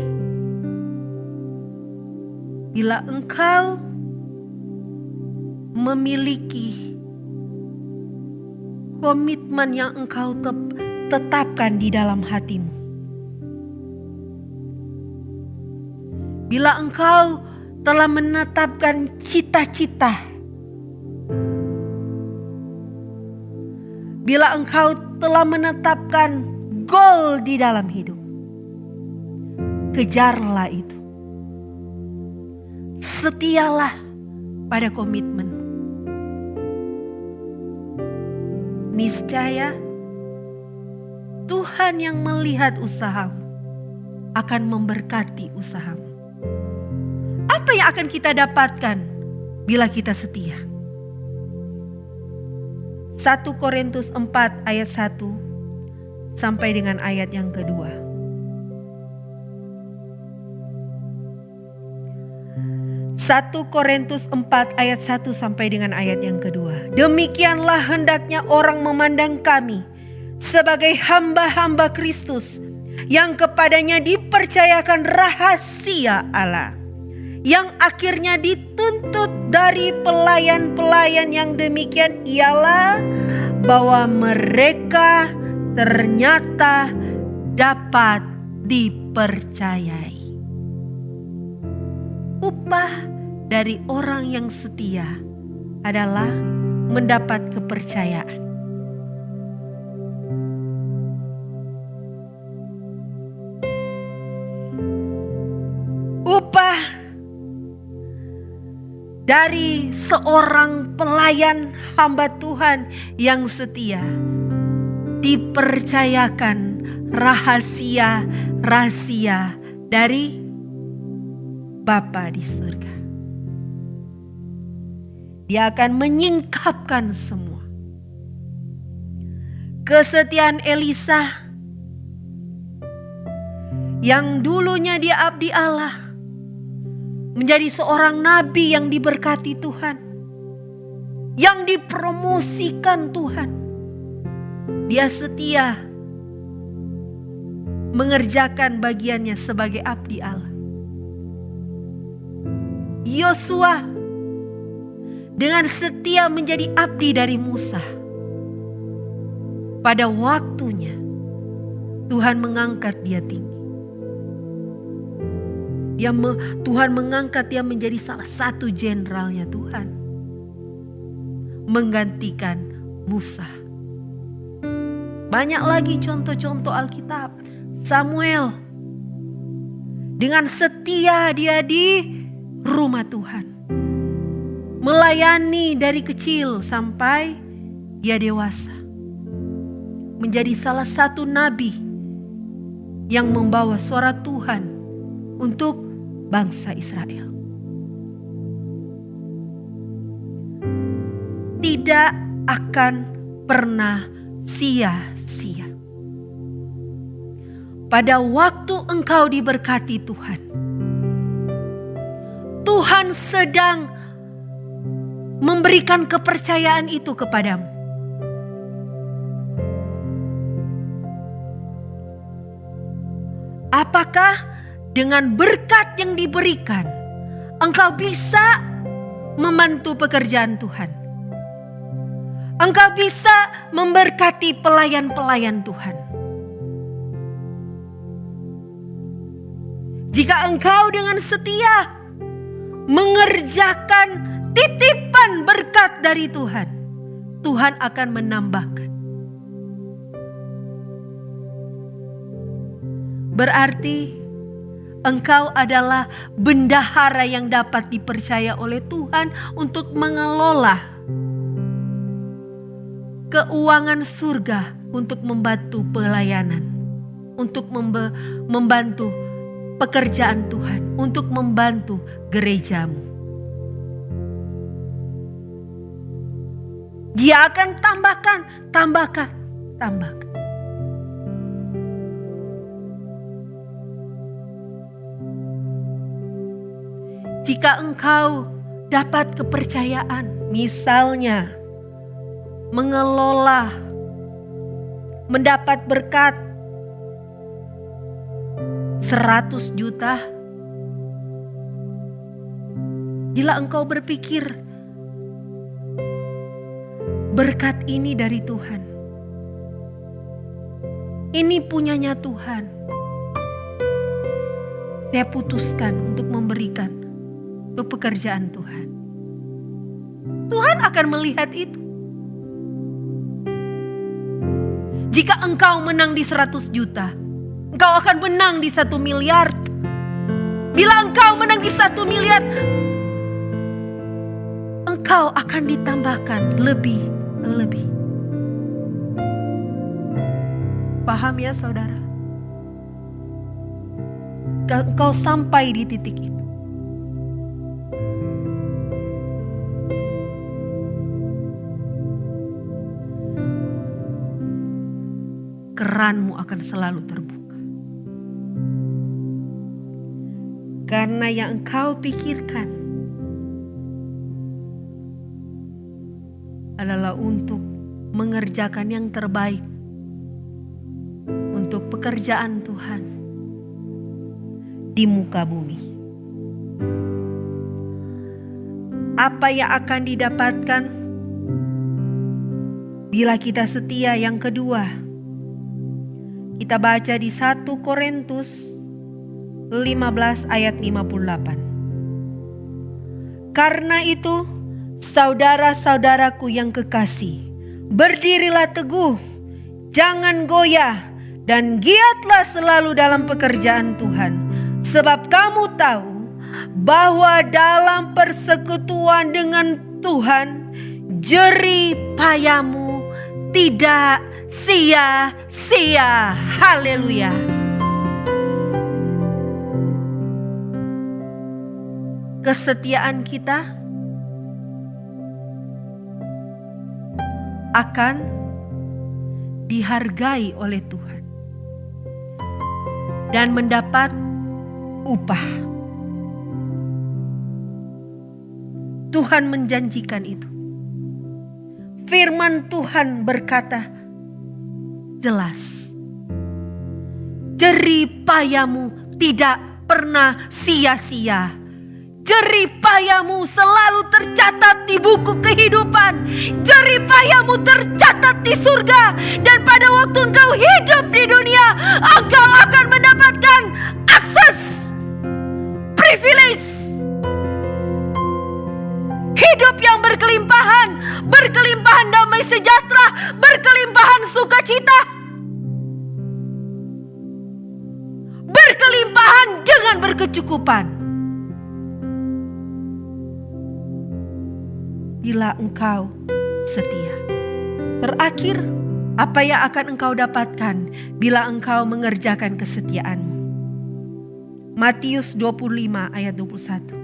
Bila engkau memiliki komitmen yang engkau tetapkan di dalam hatimu, bila engkau telah menetapkan cita-cita bila engkau telah menetapkan goal di dalam hidup, kejarlah itu. Setialah pada komitmen. Niscaya Tuhan yang melihat usahamu akan memberkati usahamu. Apa yang akan kita dapatkan bila kita setia? 1 Korintus 4 ayat 1 sampai dengan ayat yang kedua. 1 Korintus 4 ayat 1 sampai dengan ayat yang kedua. Demikianlah hendaknya orang memandang kami sebagai hamba-hamba Kristus yang kepadanya dipercayakan rahasia Allah, yang akhirnya dituntut dari pelayan-pelayan yang demikian ialah bahwa mereka ternyata dapat dipercayai. Upah dari orang yang setia adalah mendapat kepercayaan. Upah dari seorang pelayan hamba Tuhan yang setia dipercayakan rahasia dari Bapa di surga. Dia akan menyingkapkan semua. Kesetiaan Elisa yang dulunya dia abdi Allah menjadi seorang nabi yang diberkati Tuhan, yang dipromosikan Tuhan. Dia setia mengerjakan bagiannya sebagai abdi Allah. Yosua dengan setia menjadi abdi dari Musa. Pada waktunya Tuhan mengangkat dia tinggi. Tuhan mengangkat dia menjadi salah satu jenderalnya Tuhan, menggantikan Musa. Banyak lagi contoh-contoh Alkitab. Samuel dengan setia dia di rumah Tuhan, melayani dari kecil sampai dia dewasa, menjadi salah satu nabi yang membawa suara Tuhan untuk bangsa Israel. Tidak akan pernah sia-sia. Pada waktu engkau diberkati Tuhan, Tuhan sedang memberikan kepercayaan itu kepadamu. Apakah dengan berkat yang diberikan, engkau bisa membantu pekerjaan Tuhan? Engkau bisa memberkati pelayan-pelayan Tuhan? Jika engkau dengan setia mengerjakan titipan berkat dari Tuhan, Tuhan akan menambahkan. Berarti engkau adalah bendahara yang dapat dipercaya oleh Tuhan untuk mengelola keuangan surga, untuk membantu pelayanan, untuk membantu pekerjaan Tuhan, untuk membantu gerejamu. Dia akan tambahkan. Jika engkau dapat kepercayaan, misalnya mengelola, mendapat berkat 100 juta. Bila engkau berpikir berkat ini dari Tuhan, ini punyanya Tuhan, saya putuskan untuk memberikan ke pekerjaan Tuhan. Tuhan akan melihat itu. Jika engkau menang di 100 juta, engkau akan menang di 1 miliar. Bila engkau menang di 1 miliar, engkau akan ditambahkan lebih. Paham ya saudara? Engkau sampai di titik itu. Keranmu akan selalu terbuka. Karena yang engkau pikirkan adalah untuk mengerjakan yang terbaik untuk pekerjaan Tuhan di muka bumi. Apa yang akan didapatkan bila kita setia? Yang kedua, kita baca di 1 Korintus 15 ayat 58. Karena itu, saudara-saudaraku yang kekasih, berdirilah teguh, jangan goyah, dan giatlah selalu dalam pekerjaan Tuhan. Sebab kamu tahu bahwa dalam persekutuan dengan Tuhan, jerih payamu tidak sia-sia. Haleluya. Kesetiaan kita akan dihargai oleh Tuhan dan mendapat upah. Tuhan menjanjikan itu. Firman Tuhan berkata jelas, jerih payamu tidak pernah sia-sia. Jerih payamu selalu tercatat di buku kehidupan. Jerih payamu tercatat di surga. Dan pada waktu engkau hidup di dunia, engkau akan mendapatkan akses, privilege, hidup yang berkelimpahan damai sejahtera, berkelimpahan sukacita, berkelimpahan dengan berkecukupan. Bila engkau setia. Terakhir, apa yang akan engkau dapatkan bila engkau mengerjakan kesetiaanmu? Matius 25 ayat 21.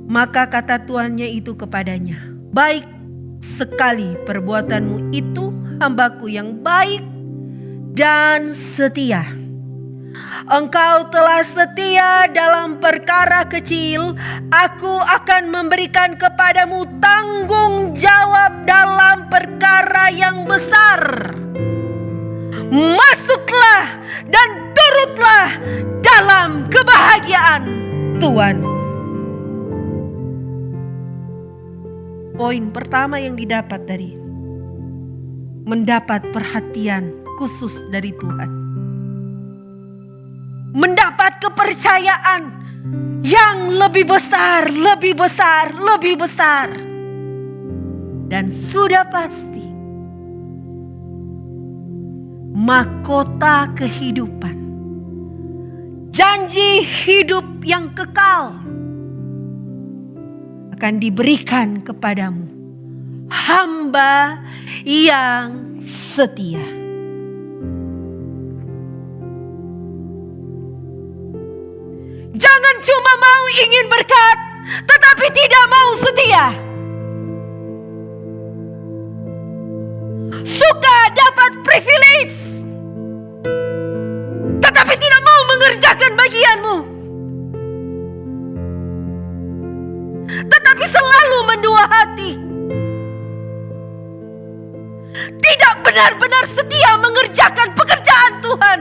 Maka kata tuannya itu kepadanya, baik sekali perbuatanmu itu, hambaku yang baik dan setia. Engkau telah setia dalam perkara kecil, aku akan memberikan kepadamu tanggung jawab dalam perkara yang besar. Masuklah dan turutlah dalam kebahagiaan Tuhan. Poin pertama yang didapat dari mendapat perhatian khusus dari Tuhan. Mendapat kepercayaan yang lebih besar. Dan sudah pasti mahkota kehidupan, janji hidup yang kekal akan diberikan kepadamu, hamba yang setia. Jangan cuma mau ingin berkat, tetapi tidak mau setia. Suka dapat privilege, tetapi tidak mau mengerjakan bagianmu. Tetapi selalu mendua hati. Tidak benar-benar setia mengerjakan pekerjaan Tuhan.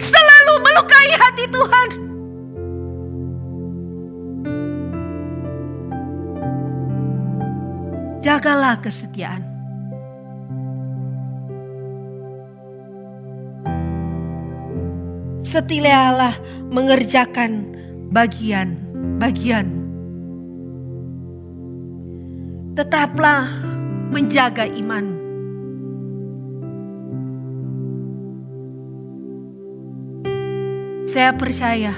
Selalu melukai hati Tuhan. Jagalah kesetiaan. Setialah mengerjakan bagianmu. Tetaplah menjaga imanmu. Saya percaya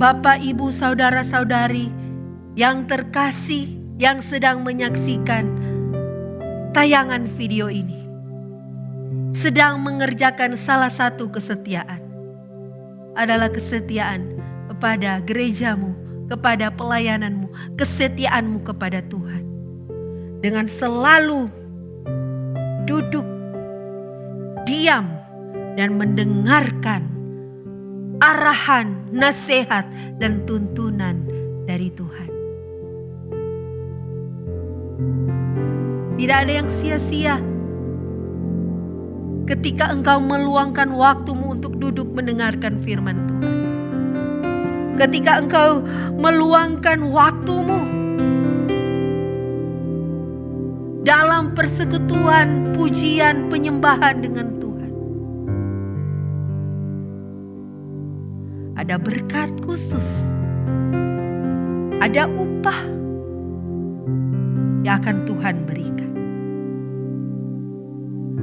Bapak, Ibu, Saudara-saudari yang terkasih yang sedang menyaksikan tayangan video ini sedang mengerjakan salah satu kesetiaan. Adalah kesetiaan kepada gerejamu, kepada pelayananmu, kesetiaanmu kepada Tuhan. Dengan selalu duduk, diam, dan mendengarkan arahan, nasihat, dan tuntunan dari Tuhan. Tidak ada yang sia-sia ketika engkau meluangkan waktumu untuk duduk mendengarkan firman Tuhan. Ketika engkau meluangkan waktumu dalam persekutuan, pujian, penyembahan dengan Tuhan. Ada berkat khusus, ada upah yang akan Tuhan berikan.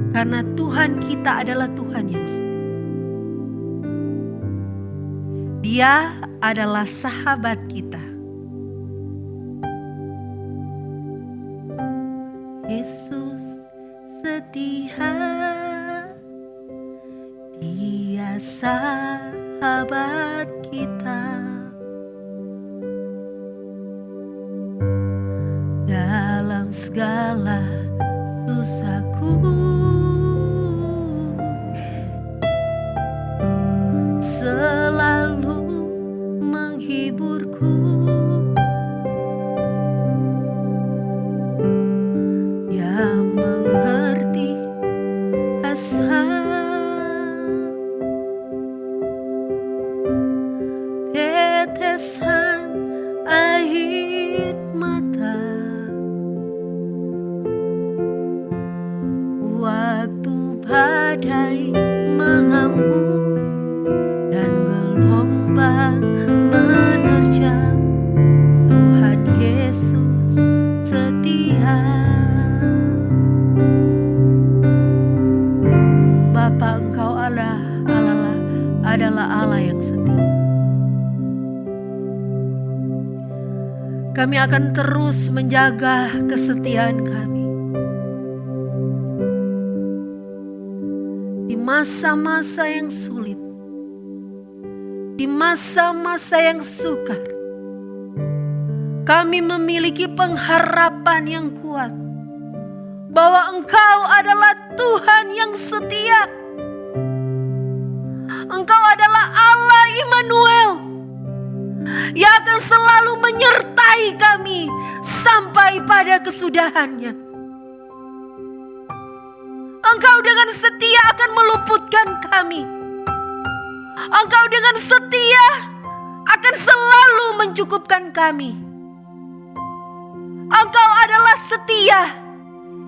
Karena Tuhan kita adalah Tuhan yang setia. Dia adalah sahabat kita. Yesus setia, Dia sahabat kita. Dalam segala susahku, selalu menghiburku. Yang mengerti asa tetesan air mata, waktu badai mengamuk dan gelombang menerjang, Tuhan Yesus setia. Bapa, Engkau adalah Allah yang setia. Kami akan terus menjaga kesetiaan kami di masa-masa yang sulit, di masa-masa yang sukar. Kami memiliki pengharapan yang kuat bahwa Engkau adalah Tuhan yang setia. Engkau adalah Allah Immanuel yang akan selalu menyertai kami sampai pada kesudahannya. Engkau dengan setia akan meluputkan kami. Engkau dengan setia akan selalu mencukupkan kami. Engkau adalah setia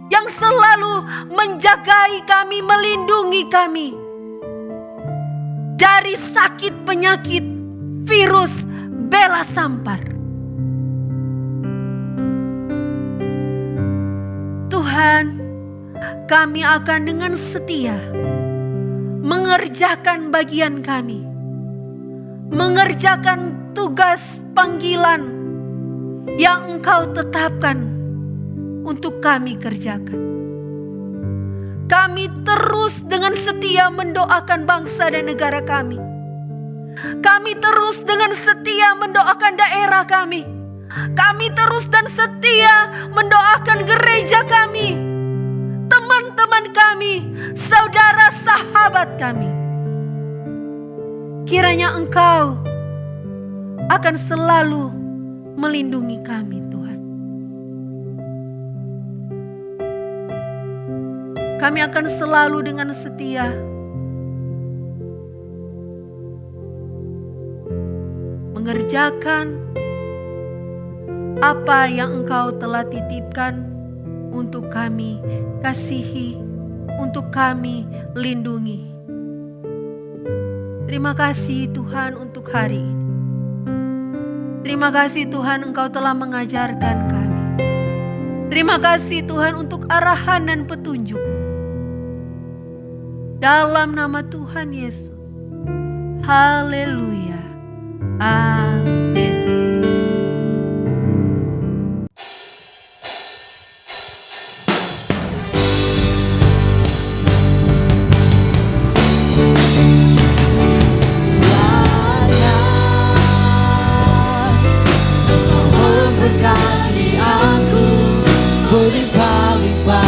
yang selalu menjagai kami, melindungi kami dari sakit, penyakit, virus, bela sampar. Tuhan, kami akan dengan setia mengerjakan bagian kami, mengerjakan tugas panggilan yang Engkau tetapkan untuk kami kerjakan. Kami terus dengan setia mendoakan bangsa dan negara kami. Kami terus dengan setia mendoakan daerah kami. Kami terus dan setia mendoakan gereja kami, teman-teman kami, saudara sahabat kami. Kiranya Engkau akan selalu melindungi kami, Tuhan. Kami akan selalu dengan setia mengerjakan apa yang Engkau telah titipkan untuk kami kasihi, untuk kami lindungi. Terima kasih Tuhan untuk hari ini. Terima kasih Tuhan Engkau telah mengajarkan kami. Terima kasih Tuhan untuk arahan dan petunjuk. Dalam nama Tuhan Yesus. Haleluya. Amin. Memberkati aku berlimpah-limpah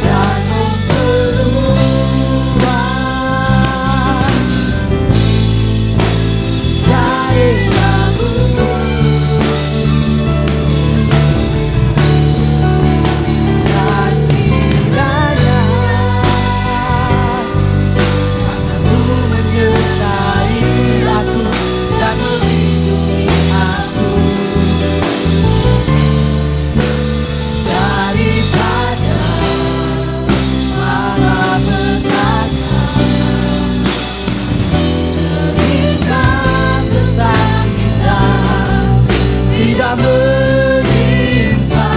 dan memperluas daerahmu. Dan kiranya tanganmu menyertai aku dan melindungi aku daripada malapetaka, derita, kesakitan tidak menimpa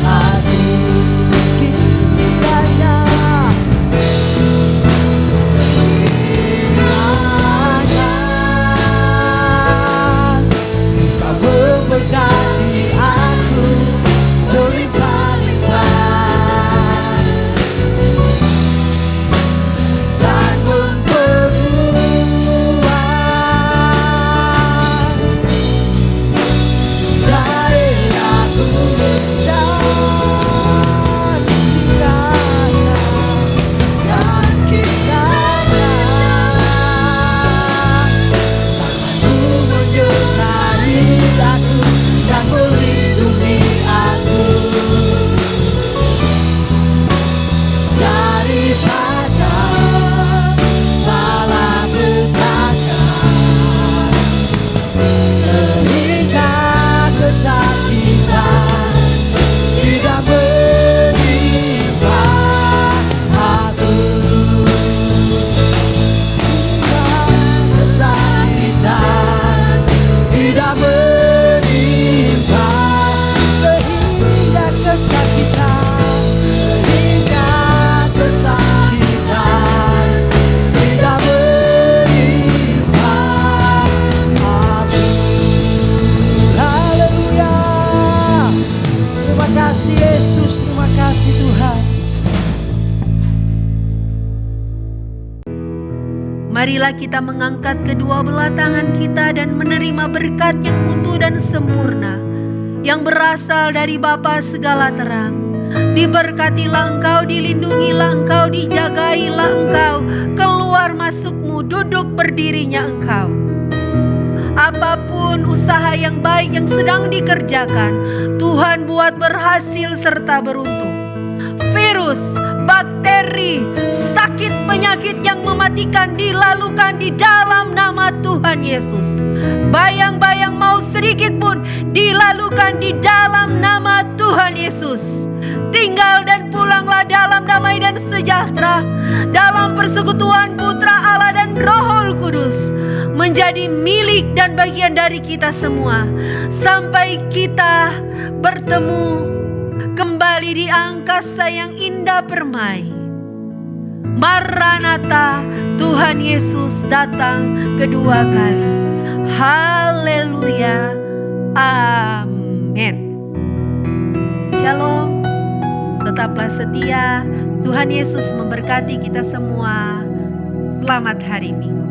aku. Kiranya Kau memberkati aku berlimpah-limpah dan memperluas daerahku. Dan kiranya tanganmu menyertai aku dan melindungi aku daripada malapetaka, derita, kesakitan tidak menimpa aku. Kesakitan tidak menimpa, sehingga kesakitan tidak menimpa aku. Haleluya. Terima kasih Yesus, terima kasih Tuhan. Marilah kita mengangkat kedua belah tangan kita dan menerima berkat yang utuh dan sempurna yang berasal dari Bapa segala terang. Diberkatilah engkau, dilindungilah engkau, dijagailah engkau, keluar masukmu, duduk berdirinya engkau. Apapun usaha yang baik yang sedang dikerjakan, Tuhan buat berhasil serta beruntung. Virus, bakteri, sakit, penyakit yang mematikan dilalukan di dalam nama Tuhan Yesus. Bayang-bayang maut sedikit pun dilalukan di dalam nama Tuhan Yesus. Tinggal dan pulanglah dalam damai dan sejahtera, dalam persekutuan Putra Allah dan Roh Kudus, menjadi milik dan bagian dari kita semua sampai kita bertemu kembali di angkasa yang indah permai. Maranatha, Tuhan Yesus datang kedua kali. Haleluya. Amin. Shalom. Tetaplah setia. Tuhan Yesus memberkati kita semua. Selamat hari Minggu.